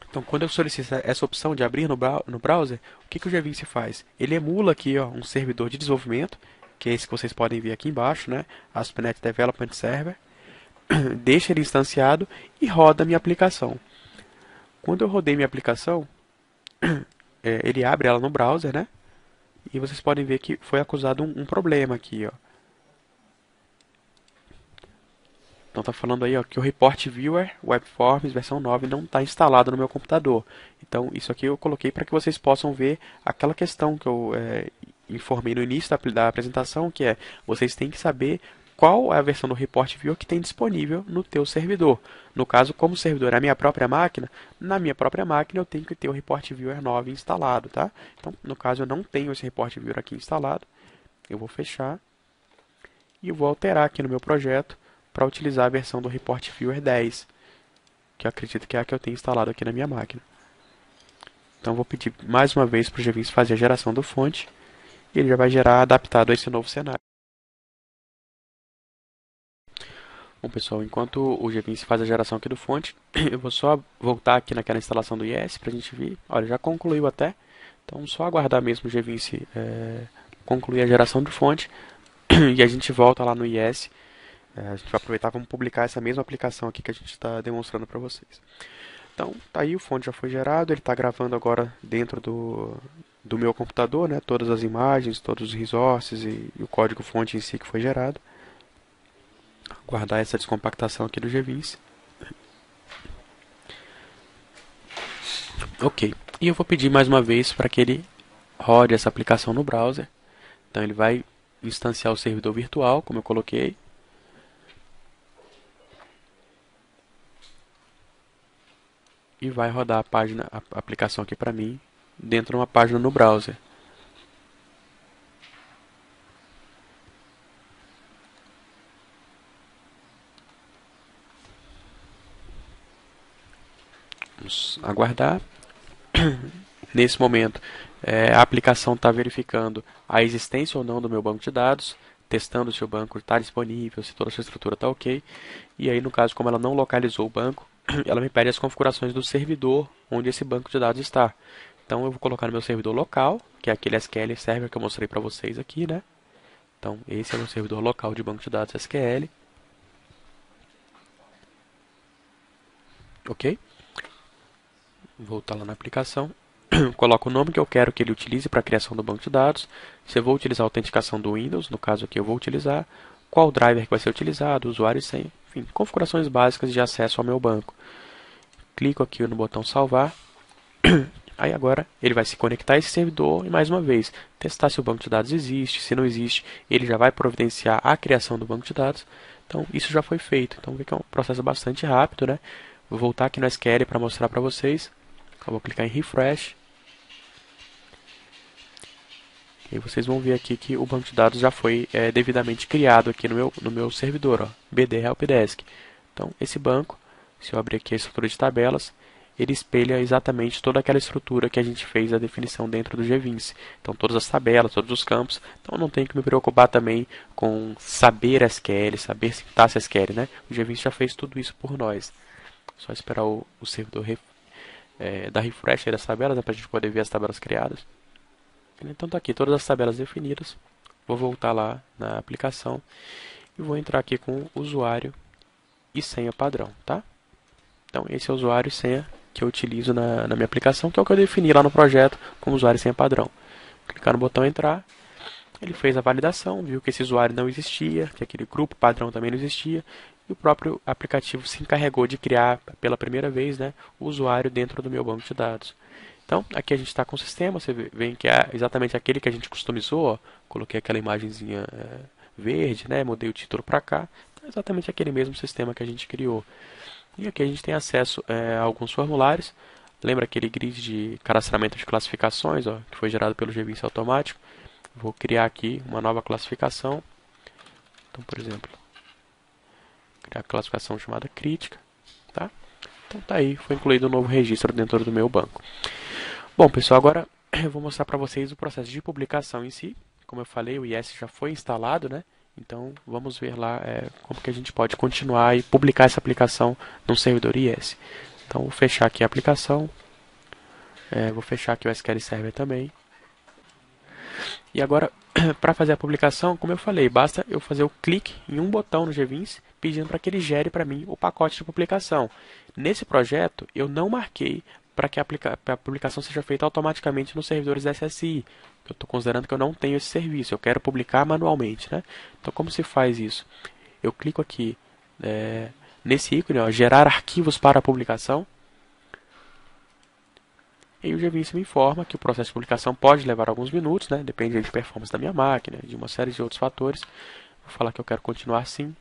Então, quando eu solicito essa opção de abrir no browser, o que o GVim faz? Ele emula aqui, ó, um servidor de desenvolvimento, que é esse que vocês podem ver aqui embaixo, né? ASP.NET Development Server. Deixa ele instanciado e roda a minha aplicação. Quando eu rodei minha aplicação, ele abre ela no browser, né? E vocês podem ver que foi acusado um problema aqui, ó. Então tá falando aí, ó, que o Report Viewer Webforms versão 9 não está instalado no meu computador. Então isso aqui eu coloquei para que vocês possam ver aquela questão que eu informei no início da apresentação, que é vocês têm que saber qual é a versão do Report Viewer que tem disponível no teu servidor. No caso, como o servidor é a minha própria máquina, na minha própria máquina eu tenho que ter o Report Viewer 9 instalado, tá? Então, no caso, eu não tenho esse Report Viewer aqui instalado. Eu vou fechar e eu vou alterar aqui no meu projeto para utilizar a versão do Report Viewer 10, que eu acredito que é a que eu tenho instalado aqui na minha máquina. Então vou pedir mais uma vez para o GVim fazer a geração do fonte, e ele já vai gerar adaptado a esse novo cenário. Bom pessoal, enquanto o GVim faz a geração aqui do fonte, eu vou só voltar aqui naquela instalação do IS para a gente ver. Olha, já concluiu até, então só aguardar mesmo o GVim concluir a geração do fonte, e a gente volta lá no IS A gente vai aproveitar e vamos publicar essa mesma aplicação aqui que a gente está demonstrando para vocês. Então, tá aí, o fonte já foi gerado, ele está gravando agora dentro do meu computador, né, todas as imagens, todos os resources e o código fonte em si que foi gerado. Guardar essa descompactação aqui do GVince. Ok, e eu vou pedir mais uma vez para que ele rode essa aplicação no browser. Então ele vai instanciar o servidor virtual, como eu coloquei. E vai rodar a página, a aplicação aqui para mim, dentro de uma página no browser. Vamos aguardar. Nesse momento, a aplicação está verificando a existência ou não do meu banco de dados, testando se o banco está disponível, se toda a sua estrutura está ok. E aí, no caso, como ela não localizou o banco, ela me pede as configurações do servidor onde esse banco de dados está. Então, eu vou colocar no meu servidor local, que é aquele SQL Server que eu mostrei para vocês aqui, né? Então, esse é o meu servidor local de banco de dados SQL. Ok? Voltar lá na aplicação. Coloco o nome que eu quero que ele utilize para a criação do banco de dados. Se eu vou utilizar a autenticação do Windows, no caso aqui eu vou utilizar. Qual driver que vai ser utilizado, usuário e senha. Enfim, configurações básicas de acesso ao meu banco. Clico aqui no botão salvar. Aí agora ele vai se conectar a esse servidor e mais uma vez testar se o banco de dados existe. Se não existe, ele já vai providenciar a criação do banco de dados. Então isso já foi feito. Então vê que é um processo bastante rápido, né? Vou voltar aqui no SQL para mostrar para vocês. Eu vou clicar em refresh. E vocês vão ver aqui que o banco de dados já foi devidamente criado aqui no meu servidor, ó, BD Helpdesk. Então, esse banco, se eu abrir aqui a estrutura de tabelas, ele espelha exatamente toda aquela estrutura que a gente fez a definição dentro do GVince. Então, todas as tabelas, todos os campos. Então, eu não tenho que me preocupar também com saber SQL, saber sintaxe SQL, né? O GVince já fez tudo isso por nós. Só esperar o servidor dar refresh aí das tabelas, né, para a gente poder ver as tabelas criadas. Então tá aqui todas as tabelas definidas. Vou voltar lá na aplicação e vou entrar aqui com usuário e senha padrão, tá? Então esse é o usuário e senha que eu utilizo na minha aplicação, que é o que eu defini lá no projeto como usuário e senha padrão. Clicar no botão entrar, ele fez a validação, viu que esse usuário não existia, que aquele grupo padrão também não existia, e o próprio aplicativo se encarregou de criar pela primeira vez, né, o usuário dentro do meu banco de dados. Então, aqui a gente está com o sistema, você vê que é exatamente aquele que a gente customizou, ó. Coloquei aquela imagenzinha verde, né, mudei o título para cá, então, é exatamente aquele mesmo sistema que a gente criou. E aqui a gente tem acesso a alguns formulários, lembra aquele grid de cadastramento de classificações, ó, que foi gerado pelo GVince automático. Vou criar aqui uma nova classificação, então, por exemplo, criar a classificação chamada crítica, tá? Então tá aí, foi incluído um novo registro dentro do meu banco. Bom, pessoal, agora eu vou mostrar para vocês o processo de publicação em si. Como eu falei, o IS já foi instalado, né? Então vamos ver lá como que a gente pode continuar e publicar essa aplicação no servidor IS. Então vou fechar aqui a aplicação, vou fechar aqui o SQL Server também. E agora, para fazer a publicação, como eu falei, basta eu fazer o clique em um botão no GVince pedindo para que ele gere para mim o pacote de publicação. Nesse projeto, eu não marquei para que a publicação seja feita automaticamente nos servidores da SSI. Eu estou considerando que eu não tenho esse serviço, eu quero publicar manualmente, né? Então, como se faz isso? Eu clico aqui nesse ícone, ó, gerar arquivos para a publicação. E o GVince me informa que o processo de publicação pode levar alguns minutos, né? Depende da performance da minha máquina, de uma série de outros fatores. Vou falar que eu quero continuar sim.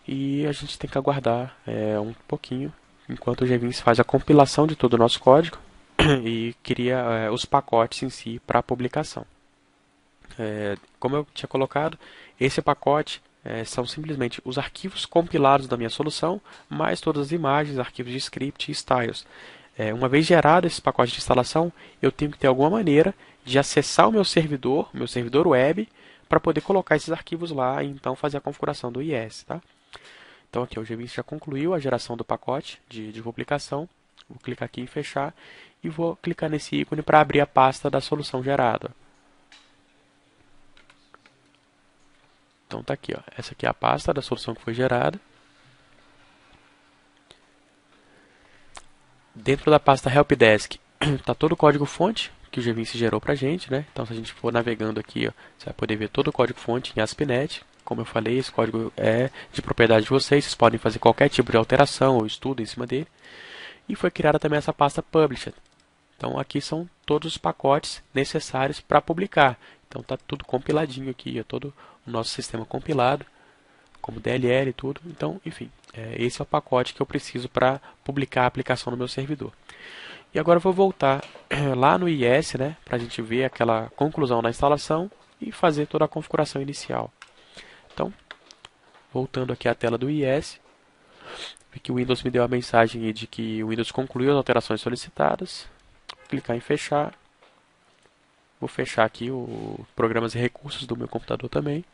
E a gente tem que aguardar um pouquinho, enquanto o GVince faz a compilação de todo o nosso código e cria os pacotes em si para a publicação. Como eu tinha colocado, esse pacote são simplesmente os arquivos compilados da minha solução, mais todas as imagens, arquivos de script e styles. Uma vez gerado esse pacote de instalação, eu tenho que ter alguma maneira de acessar o meu servidor web, para poder colocar esses arquivos lá e então fazer a configuração do IS. Tá? Então aqui o GVince já concluiu a geração do pacote de publicação. Vou clicar aqui em fechar e vou clicar nesse ícone para abrir a pasta da solução gerada. Então tá aqui, ó. Essa aqui é a pasta da solução que foi gerada. Dentro da pasta helpdesk está todo o código-fonte que o GVince gerou para a gente, né? Então, se a gente for navegando aqui, ó, você vai poder ver todo o código-fonte em ASP.NET. Como eu falei, esse código é de propriedade de vocês. Vocês podem fazer qualquer tipo de alteração ou estudo em cima dele. E foi criada também essa pasta Published. Então, aqui são todos os pacotes necessários para publicar. Então, está tudo compiladinho aqui, ó, todo o nosso sistema compilado, como DLL e tudo. Então, enfim, esse é o pacote que eu preciso para publicar a aplicação no meu servidor. E agora eu vou voltar lá no IS, né, para a gente ver aquela conclusão da instalação e fazer toda a configuração inicial. Então, voltando aqui à tela do IS, vi que o Windows me deu a mensagem de que o Windows concluiu as alterações solicitadas. Vou clicar em fechar. Vou fechar aqui o programas e recursos do meu computador também.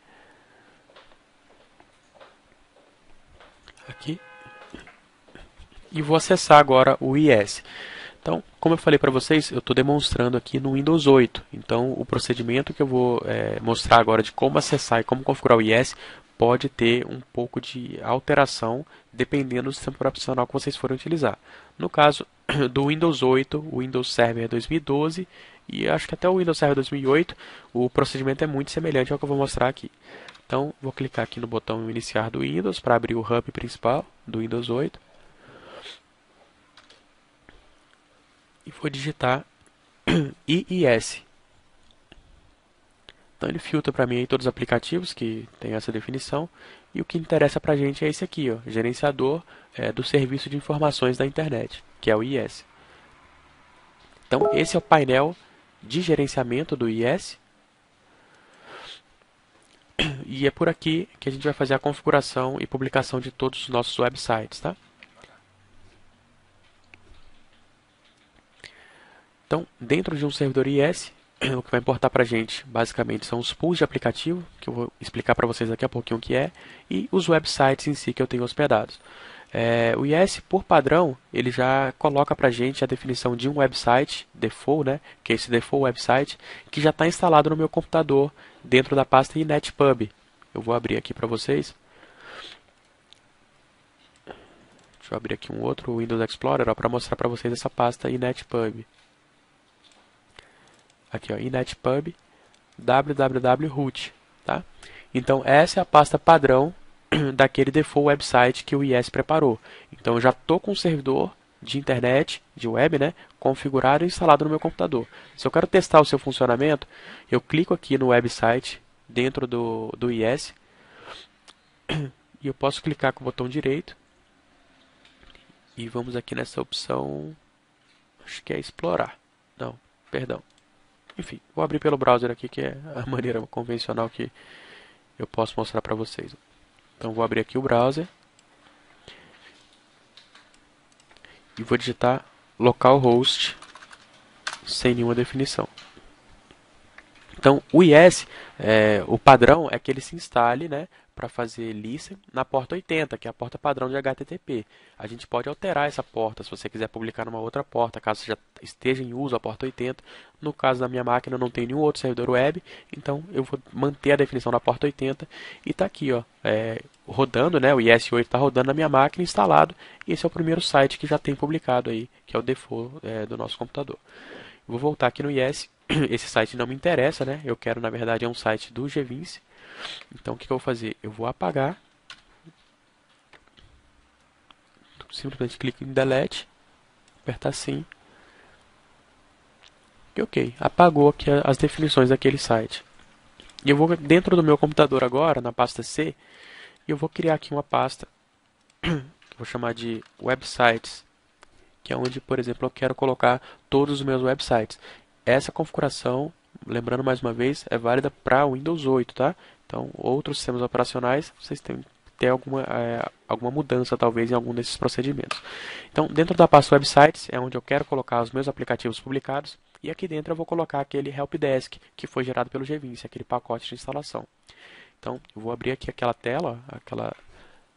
Aqui. E vou acessar agora o IS. Então, como eu falei para vocês, eu estou demonstrando aqui no Windows 8. Então, o procedimento que eu vou mostrar agora de como acessar e como configurar o IS pode ter um pouco de alteração dependendo do sistema operacional que vocês forem utilizar. No caso do Windows 8, o Windows Server 2012 e acho que até o Windows Server 2008, o procedimento é muito semelhante ao que eu vou mostrar aqui. Então, vou clicar aqui no botão iniciar do Windows para abrir o hub principal do Windows 8. E vou digitar IIS. Então ele filtra para mim aí todos os aplicativos que tem essa definição. E o que interessa para a gente é esse aqui, ó, gerenciador do serviço de informações da internet, que é o IIS. Então esse é o painel de gerenciamento do IIS. E é por aqui que a gente vai fazer a configuração e publicação de todos os nossos websites, tá? Então, dentro de um servidor IS, o que vai importar para a gente, basicamente, são os pools de aplicativo, que eu vou explicar para vocês daqui a pouquinho o que é, e os websites em si que eu tenho hospedados. O IS, por padrão, ele já coloca para a gente a definição de um website default, né, que é esse default website, que já está instalado no meu computador, dentro da pasta inetpub. Eu vou abrir aqui para vocês. Deixa eu abrir aqui um outro Windows Explorer para mostrar para vocês essa pasta inetpub. Aqui, ó, inetpub www.root, tá? Então, essa é a pasta padrão daquele default website que o IS preparou. Então, eu já estou com um servidor de internet, de web, né, configurado e instalado no meu computador. Se eu quero testar o seu funcionamento, eu clico aqui no website dentro do IS e eu posso clicar com o botão direito e vamos aqui nessa opção, acho que é explorar. Não, perdão. Enfim, vou abrir pelo browser aqui, que é a maneira convencional que eu posso mostrar para vocês. Então, vou abrir aqui o browser. E vou digitar localhost sem nenhuma definição. Então, o IS, o padrão é que ele se instale, né, para fazer listen na porta 80, que é a porta padrão de HTTP. A gente pode alterar essa porta se você quiser publicar numa outra porta, caso já esteja em uso a porta 80. No caso da minha máquina, eu não tenho nenhum outro servidor web, então eu vou manter a definição da porta 80 e está aqui, ó, rodando, né, o IS8 está rodando na minha máquina instalado. E esse é o primeiro site que já tem publicado aí, que é o default do nosso computador. Vou voltar aqui no IS. Esse site não me interessa, né? Eu quero, na verdade, é um site do GVince. Então, o que eu vou fazer? Eu vou apagar. Simplesmente clico em Delete. Apertar Sim. E ok. Apagou aqui as definições daquele site. E eu vou dentro do meu computador agora, na pasta C, e eu vou criar aqui uma pasta que eu vou chamar de Websites, que é onde, por exemplo, eu quero colocar todos os meus websites. Essa configuração, lembrando mais uma vez, é válida para o Windows 8, tá? Então, outros sistemas operacionais, vocês têm que ter alguma mudança, talvez, em algum desses procedimentos. Então, dentro da pasta Websites, é onde eu quero colocar os meus aplicativos publicados, e aqui dentro eu vou colocar aquele helpdesk, que foi gerado pelo GVince, aquele pacote de instalação. Então, eu vou abrir aqui aquela tela,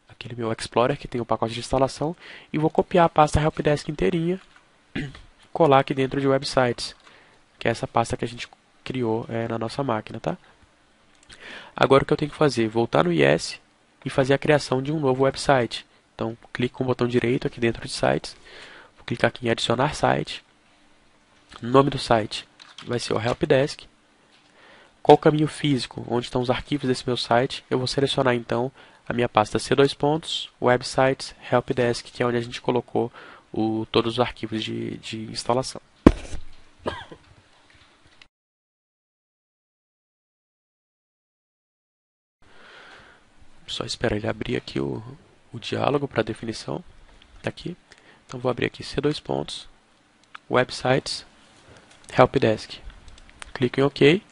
aquele meu Explorer que tem o pacote de instalação, e vou copiar a pasta helpdesk inteirinha, colar aqui dentro de Websites, que é essa pasta que a gente criou na nossa máquina, tá? Agora o que eu tenho que fazer? Voltar no IS e fazer a criação de um novo website. Então, clico com o botão direito aqui dentro de sites, vou clicar aqui em adicionar site. O nome do site vai ser o Helpdesk. Qual o caminho físico, onde estão os arquivos desse meu site? Eu vou selecionar então a minha pasta C2 pontos, websites, helpdesk, que é onde a gente colocou todos os arquivos de instalação. Só esperar ele abrir aqui o diálogo para definição. Tá aqui. Então vou abrir aqui C2 pontos, websites, helpdesk. Clico em OK.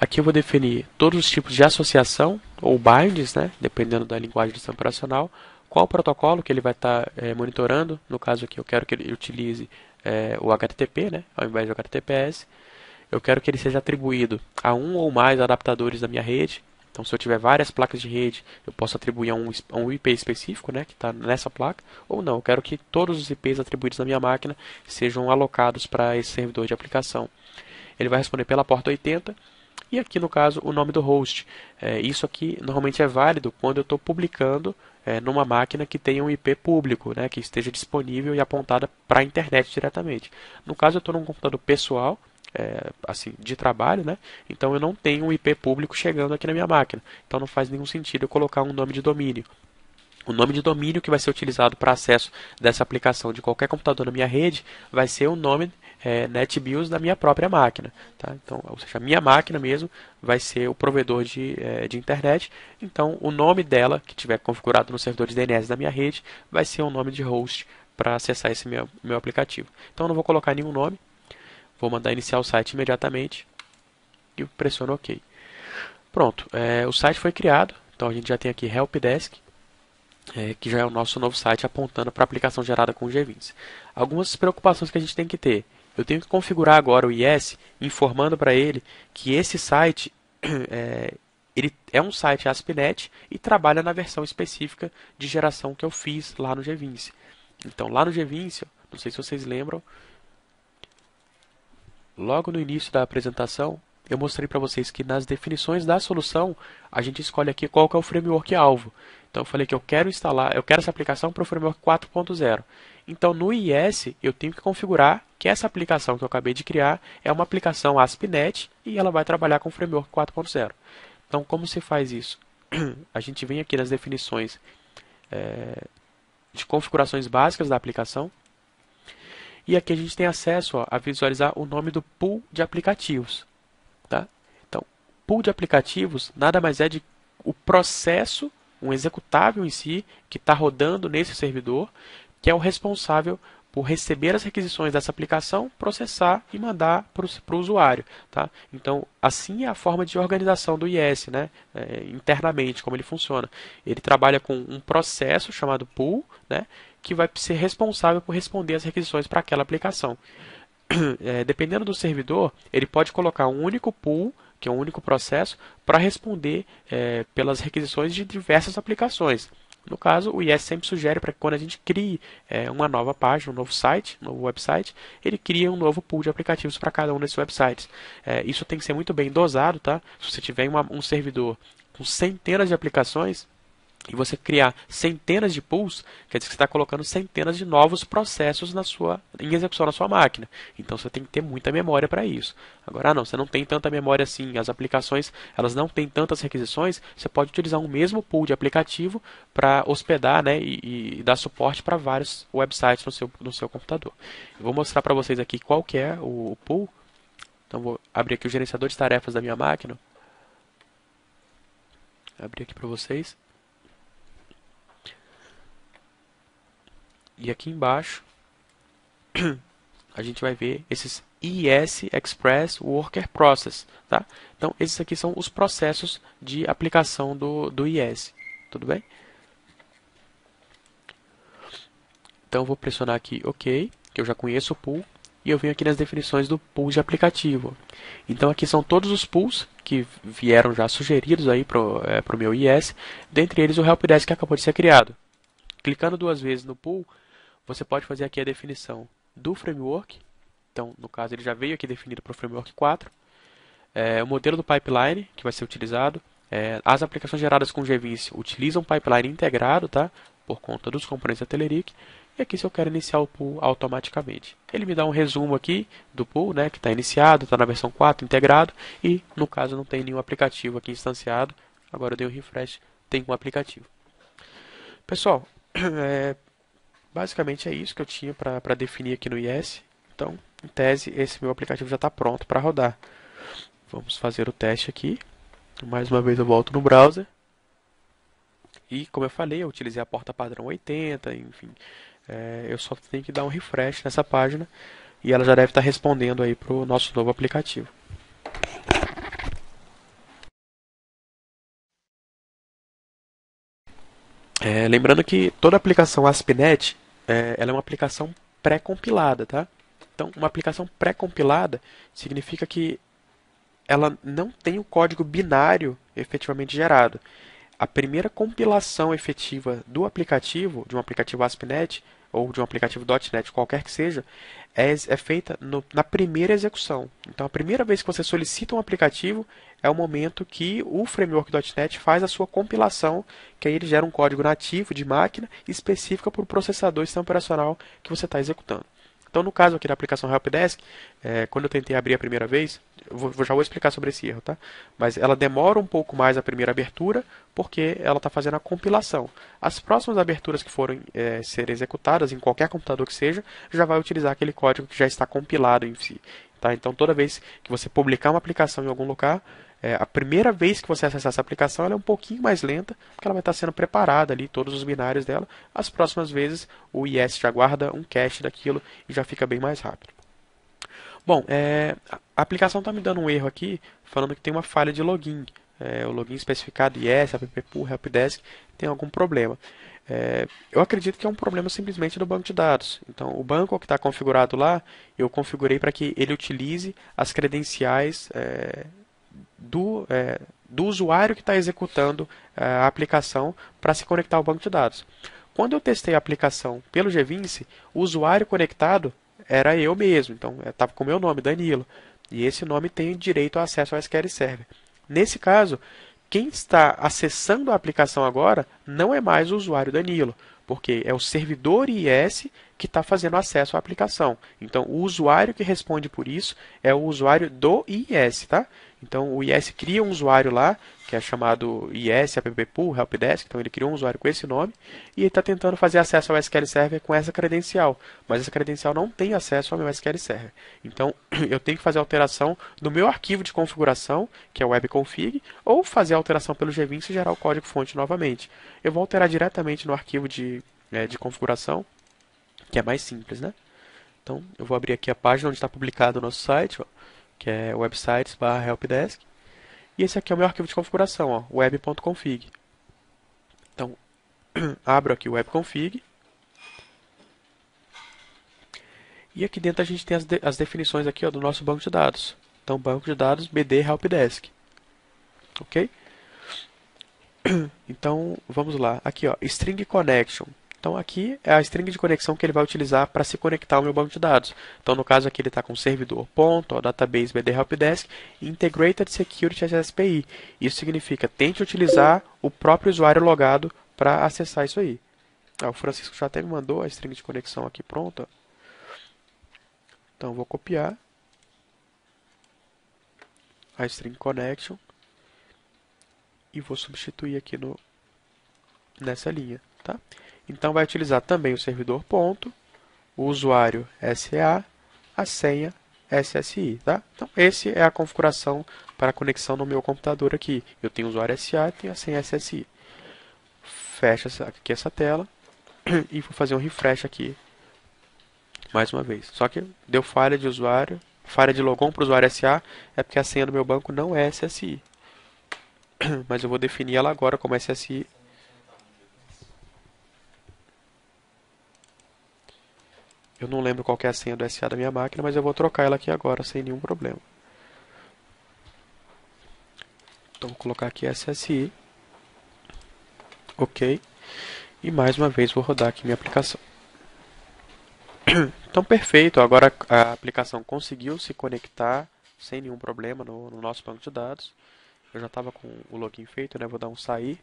Aqui eu vou definir todos os tipos de associação ou bindings, né, dependendo da linguagem de sistema operacional, qual o protocolo que ele vai estar monitorando. No caso aqui eu quero que ele utilize o HTTP, né, ao invés do HTTPS. Eu quero que ele seja atribuído a um ou mais adaptadores da minha rede. Então, se eu tiver várias placas de rede, eu posso atribuir a um IP específico, né, que está nessa placa, ou não. Eu quero que todos os IPs atribuídos na minha máquina sejam alocados para esse servidor de aplicação. Ele vai responder pela porta 80 e aqui no caso o nome do host. Isso aqui normalmente é válido quando eu estou publicando numa máquina que tenha um IP público, né, que esteja disponível e apontada para a internet diretamente. No caso eu estou num computador pessoal, assim, de trabalho, né, então eu não tenho um IP público chegando aqui na minha máquina. Então não faz nenhum sentido eu colocar um nome de domínio. O nome de domínio que vai ser utilizado para acesso dessa aplicação de qualquer computador na minha rede vai ser o nome NetBIOS da minha própria máquina. Tá? Então, ou seja, a minha máquina mesmo vai ser o provedor de internet. Então, o nome dela, que tiver configurado no servidor de DNS da minha rede, vai ser o nome de host para acessar esse meu aplicativo. Então, eu não vou colocar nenhum nome. Vou mandar iniciar o site imediatamente e pressiono OK. Pronto, o site foi criado. Então, a gente já tem aqui Helpdesk, que já é o nosso novo site apontando para a aplicação gerada com o G20. Algumas preocupações que a gente tem que ter. Eu tenho que configurar agora o IS, informando para ele que esse site ele é um site ASP.NET e trabalha na versão específica de geração que eu fiz lá no G20. Então, lá no G20, não sei se vocês lembram, logo no início da apresentação, eu mostrei para vocês que nas definições da solução, a gente escolhe aqui qual que é o framework alvo. Então eu falei que eu quero essa aplicação para o framework 4.0. Então no IS eu tenho que configurar que essa aplicação que eu acabei de criar é uma aplicação ASP.NET e ela vai trabalhar com o framework 4.0. Então como se faz isso? A gente vem aqui nas definições de configurações básicas da aplicação. E aqui a gente tem acesso a visualizar o nome do pool de aplicativos. Tá? Então, pool de aplicativos nada mais é de o processo, um executável em si, que está rodando nesse servidor, que é o responsável por receber as requisições dessa aplicação, processar e mandar para o usuário. Tá? Então, assim é a forma de organização do IS, né? Internamente, como ele funciona. Ele trabalha com um processo chamado pool, né? Que vai ser responsável por responder as requisições para aquela aplicação. Dependendo do servidor, ele pode colocar um único pool, que é um único processo, para responder pelas requisições de diversas aplicações. No caso, o IS sempre sugere para que quando a gente crie uma nova página, um novo site, um novo website, ele cria um novo pool de aplicativos para cada um desses websites. Isso tem que ser muito bem dosado, tá? Se você tiver um servidor com centenas de aplicações, e você criar centenas de pools, quer dizer que você está colocando centenas de novos processos em execução na sua máquina. Então você tem que ter muita memória para isso. Agora não, você não tem tanta memória assim, as aplicações elas não têm tantas requisições, você pode utilizar um mesmo pool de aplicativo para hospedar, né, e dar suporte para vários websites no seu computador. Eu vou mostrar para vocês aqui qual que é o pool. Então vou abrir aqui o gerenciador de tarefas da minha máquina. Abrir aqui para vocês. E aqui embaixo a gente vai ver esses IS Express Worker Process. Tá? Então, esses aqui são os processos de aplicação do IS. Tudo bem? Então, eu vou pressionar aqui OK, que eu já conheço o pool. E eu venho aqui nas definições do pool de aplicativo. Então, aqui são todos os pools que vieram já sugeridos aí para o meu IS. Dentre eles, o Helpdesk que acabou de ser criado. Clicando duas vezes no pool, você pode fazer aqui a definição do framework. Então, no caso, ele já veio aqui definido para o framework 4. o modelo do pipeline que vai ser utilizado. As aplicações geradas com GVince utilizam pipeline integrado, tá? Por conta dos componentes da Telerik. E aqui se eu quero iniciar o pool automaticamente. Ele me dá um resumo aqui do pool, né, que está iniciado, está na versão 4, integrado. E no caso não tem nenhum aplicativo aqui instanciado. Agora eu dei um refresh, tem um aplicativo. Pessoal, basicamente é isso que eu tinha para definir aqui no IS. Então, em tese, esse meu aplicativo já está pronto para rodar. Vamos fazer o teste aqui. Mais uma vez eu volto no browser. E como eu falei, eu utilizei a porta padrão 80, enfim. Eu só tenho que dar um refresh nessa página e ela já deve estar respondendo aí para o nosso novo aplicativo. Lembrando que toda aplicação ASP.NET ela é uma aplicação pré-compilada, tá? Então, uma aplicação pré-compilada significa que ela não tem o código binário efetivamente gerado. A primeira compilação efetiva do aplicativo, de um aplicativo ASP.NET ou de um aplicativo .NET, qualquer que seja, é feita na primeira execução. Então, a primeira vez que você solicita um aplicativo é o momento que o framework .NET faz a sua compilação, que aí ele gera um código nativo de máquina específico para o processador e sistema operacional que você está executando. Então, no caso aqui da aplicação Helpdesk, quando eu tentei abrir a primeira vez, já vou explicar sobre esse erro, tá? Mas ela demora um pouco mais a primeira abertura, porque ela está fazendo a compilação. As próximas aberturas que forem ser executadas, em qualquer computador que seja, já vai utilizar aquele código que já está compilado em si. Tá? Então, toda vez que você publicar uma aplicação em algum lugar, a primeira vez que você acessar essa aplicação, ela é um pouquinho mais lenta, porque ela vai estar sendo preparada ali, todos os binários dela. As próximas vezes, o IS já guarda um cache daquilo e já fica bem mais rápido. Bom, a aplicação está me dando um erro aqui, falando que tem uma falha de login. O login especificado IS, apppool, helpdesk, tem algum problema. Eu acredito que é um problema simplesmente do banco de dados. Então, o banco que está configurado lá, eu configurei para que ele utilize as credenciais do usuário que está executando a aplicação para se conectar ao banco de dados. Quando eu testei a aplicação pelo GVince, o usuário conectado era eu mesmo. Então, estava com o meu nome, Danilo. E esse nome tem direito a acesso ao SQL Server. Nesse caso, quem está acessando a aplicação agora não é mais o usuário Danilo, porque é o servidor IS que está fazendo acesso à aplicação. Então, o usuário que responde por isso é o usuário do IS, tá? Então, o IS cria um usuário lá, que é chamado IS apppool helpdesk. Então, ele criou um usuário com esse nome e ele está tentando fazer acesso ao SQL Server com essa credencial. Mas essa credencial não tem acesso ao meu SQL Server. Então, eu tenho que fazer alteração no meu arquivo de configuração, que é o webconfig, ou fazer a alteração pelo GVince e gerar o código-fonte novamente. Eu vou alterar diretamente no arquivo de configuração, que é mais simples, né? Então, eu vou abrir aqui a página onde está publicado o nosso site, ó, que é websites/helpdesk. E esse aqui é o meu arquivo de configuração, ó, web.config. Então, abro aqui o webconfig. E aqui dentro a gente tem as definições aqui, ó, do nosso banco de dados. Então, banco de dados BD helpdesk. Ok? Então, vamos lá. Aqui, ó, string connection. Então, aqui é a string de conexão que ele vai utilizar para se conectar ao meu banco de dados. Então, no caso aqui, ele está com servidor ponto, ó, database BD helpdesk, integrated security SSPI. Isso significa, tente utilizar o próprio usuário logado para acessar isso aí. O Francisco já até me mandou a string de conexão aqui pronta. Então, vou copiar a string connection e vou substituir aqui nessa linha, tá? Então, vai utilizar também o servidor ponto, o usuário SA, a senha SSI, tá? Então, essa é a configuração para a conexão no meu computador aqui. Eu tenho o usuário SA e tenho a senha SSI. Fecha aqui essa tela e vou fazer um refresh aqui mais uma vez. Só que deu falha de usuário, falha de logon para o usuário SA, é porque a senha do meu banco não é SSI. Mas eu vou definir ela agora como SSI. Eu não lembro qual que é a senha do SA da minha máquina, mas eu vou trocar ela aqui agora, sem nenhum problema. Então, vou colocar aqui SSI. Ok. E mais uma vez vou rodar aqui minha aplicação. Então, perfeito. Agora a aplicação conseguiu se conectar sem nenhum problema no nosso banco de dados. Eu já estava com o login feito, né? Vou dar um sair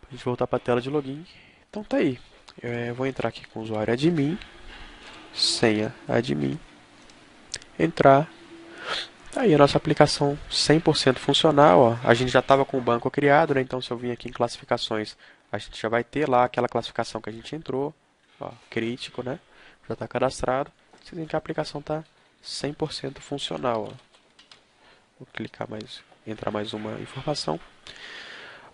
para a gente voltar para a tela de login. Então tá aí. Eu vou entrar aqui com o usuário admin, senha admin, entrar. Tá aí a nossa aplicação 100% funcional. Ó. A gente já estava com o banco criado, né? Então se eu vim aqui em classificações, a gente já vai ter lá aquela classificação que a gente entrou. Ó, crítico, né? Já está cadastrado. Vocês veem que a aplicação está 100% funcional. Ó. Vou clicar mais, entrar mais uma informação.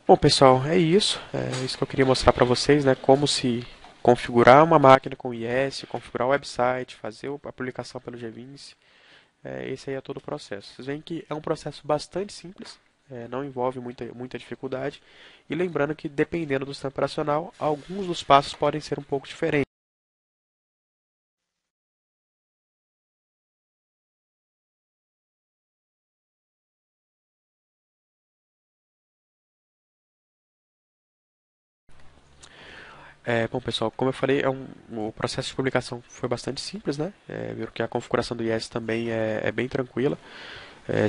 Bom, pessoal, é isso. É isso que eu queria mostrar para vocês, né? Como se configurar uma máquina com IS, configurar o website, fazer a publicação pelo G20. Esse aí é todo o processo. Vocês veem que é um processo bastante simples, não envolve muita dificuldade. E lembrando que, dependendo do sistema operacional, alguns dos passos podem ser um pouco diferentes. Bom, pessoal, como eu falei, o processo de publicação foi bastante simples, né? Viram que a configuração do IS também é bem tranquila.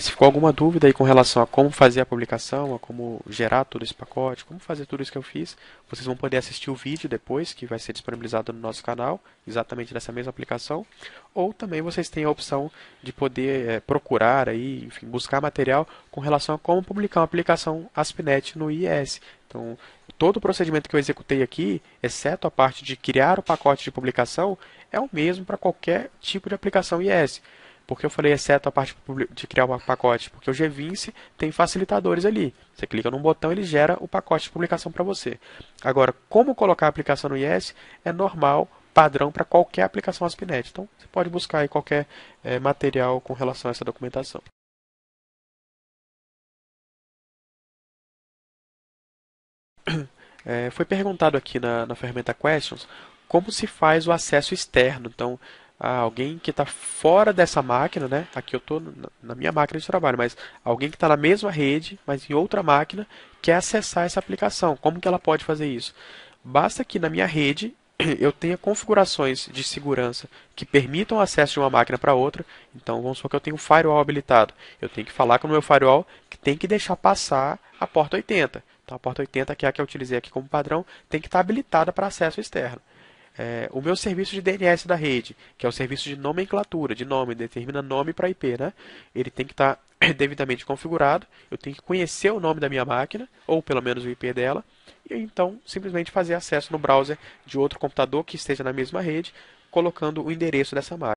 Se ficou alguma dúvida aí com relação a como fazer a publicação, a como gerar todo esse pacote, como fazer tudo isso que eu fiz, vocês vão poder assistir o vídeo depois, que vai ser disponibilizado no nosso canal, exatamente nessa mesma aplicação. Ou também vocês têm a opção de poder procurar aí, enfim, buscar material com relação a como publicar uma aplicação ASP.NET no IIS. Então, todo o procedimento que eu executei aqui, exceto a parte de criar o pacote de publicação, é o mesmo para qualquer tipo de aplicação IIS. Porque eu falei exceto a parte de criar um pacote? Porque o G20 tem facilitadores ali. Você clica num botão, ele gera o pacote de publicação para você. Agora, como colocar a aplicação no IIS é normal, padrão para qualquer aplicação ASP.NET. Então, você pode buscar aí qualquer material com relação a essa documentação. Foi perguntado aqui na ferramenta Questions como se faz o acesso externo. Então, alguém que está fora dessa máquina, né? Aqui eu estou na minha máquina de trabalho, mas alguém que está na mesma rede, mas em outra máquina, quer acessar essa aplicação. Como que ela pode fazer isso? Basta que na minha rede eu tenha configurações de segurança que permitam o acesso de uma máquina para outra. Então, vamos supor que eu tenho um firewall habilitado. Eu tenho que falar com o meu firewall que tem que deixar passar a porta 80. Então, a porta 80, que é a que eu utilizei aqui como padrão, tem que estar habilitada para acesso externo. O meu serviço de DNS da rede, que é o serviço de nomenclatura, de nome, determina nome para IP, né? Ele tem que estar devidamente configurado. Eu tenho que conhecer o nome da minha máquina, ou pelo menos o IP dela, e então simplesmente fazer acesso no browser de outro computador que esteja na mesma rede, colocando o endereço dessa máquina.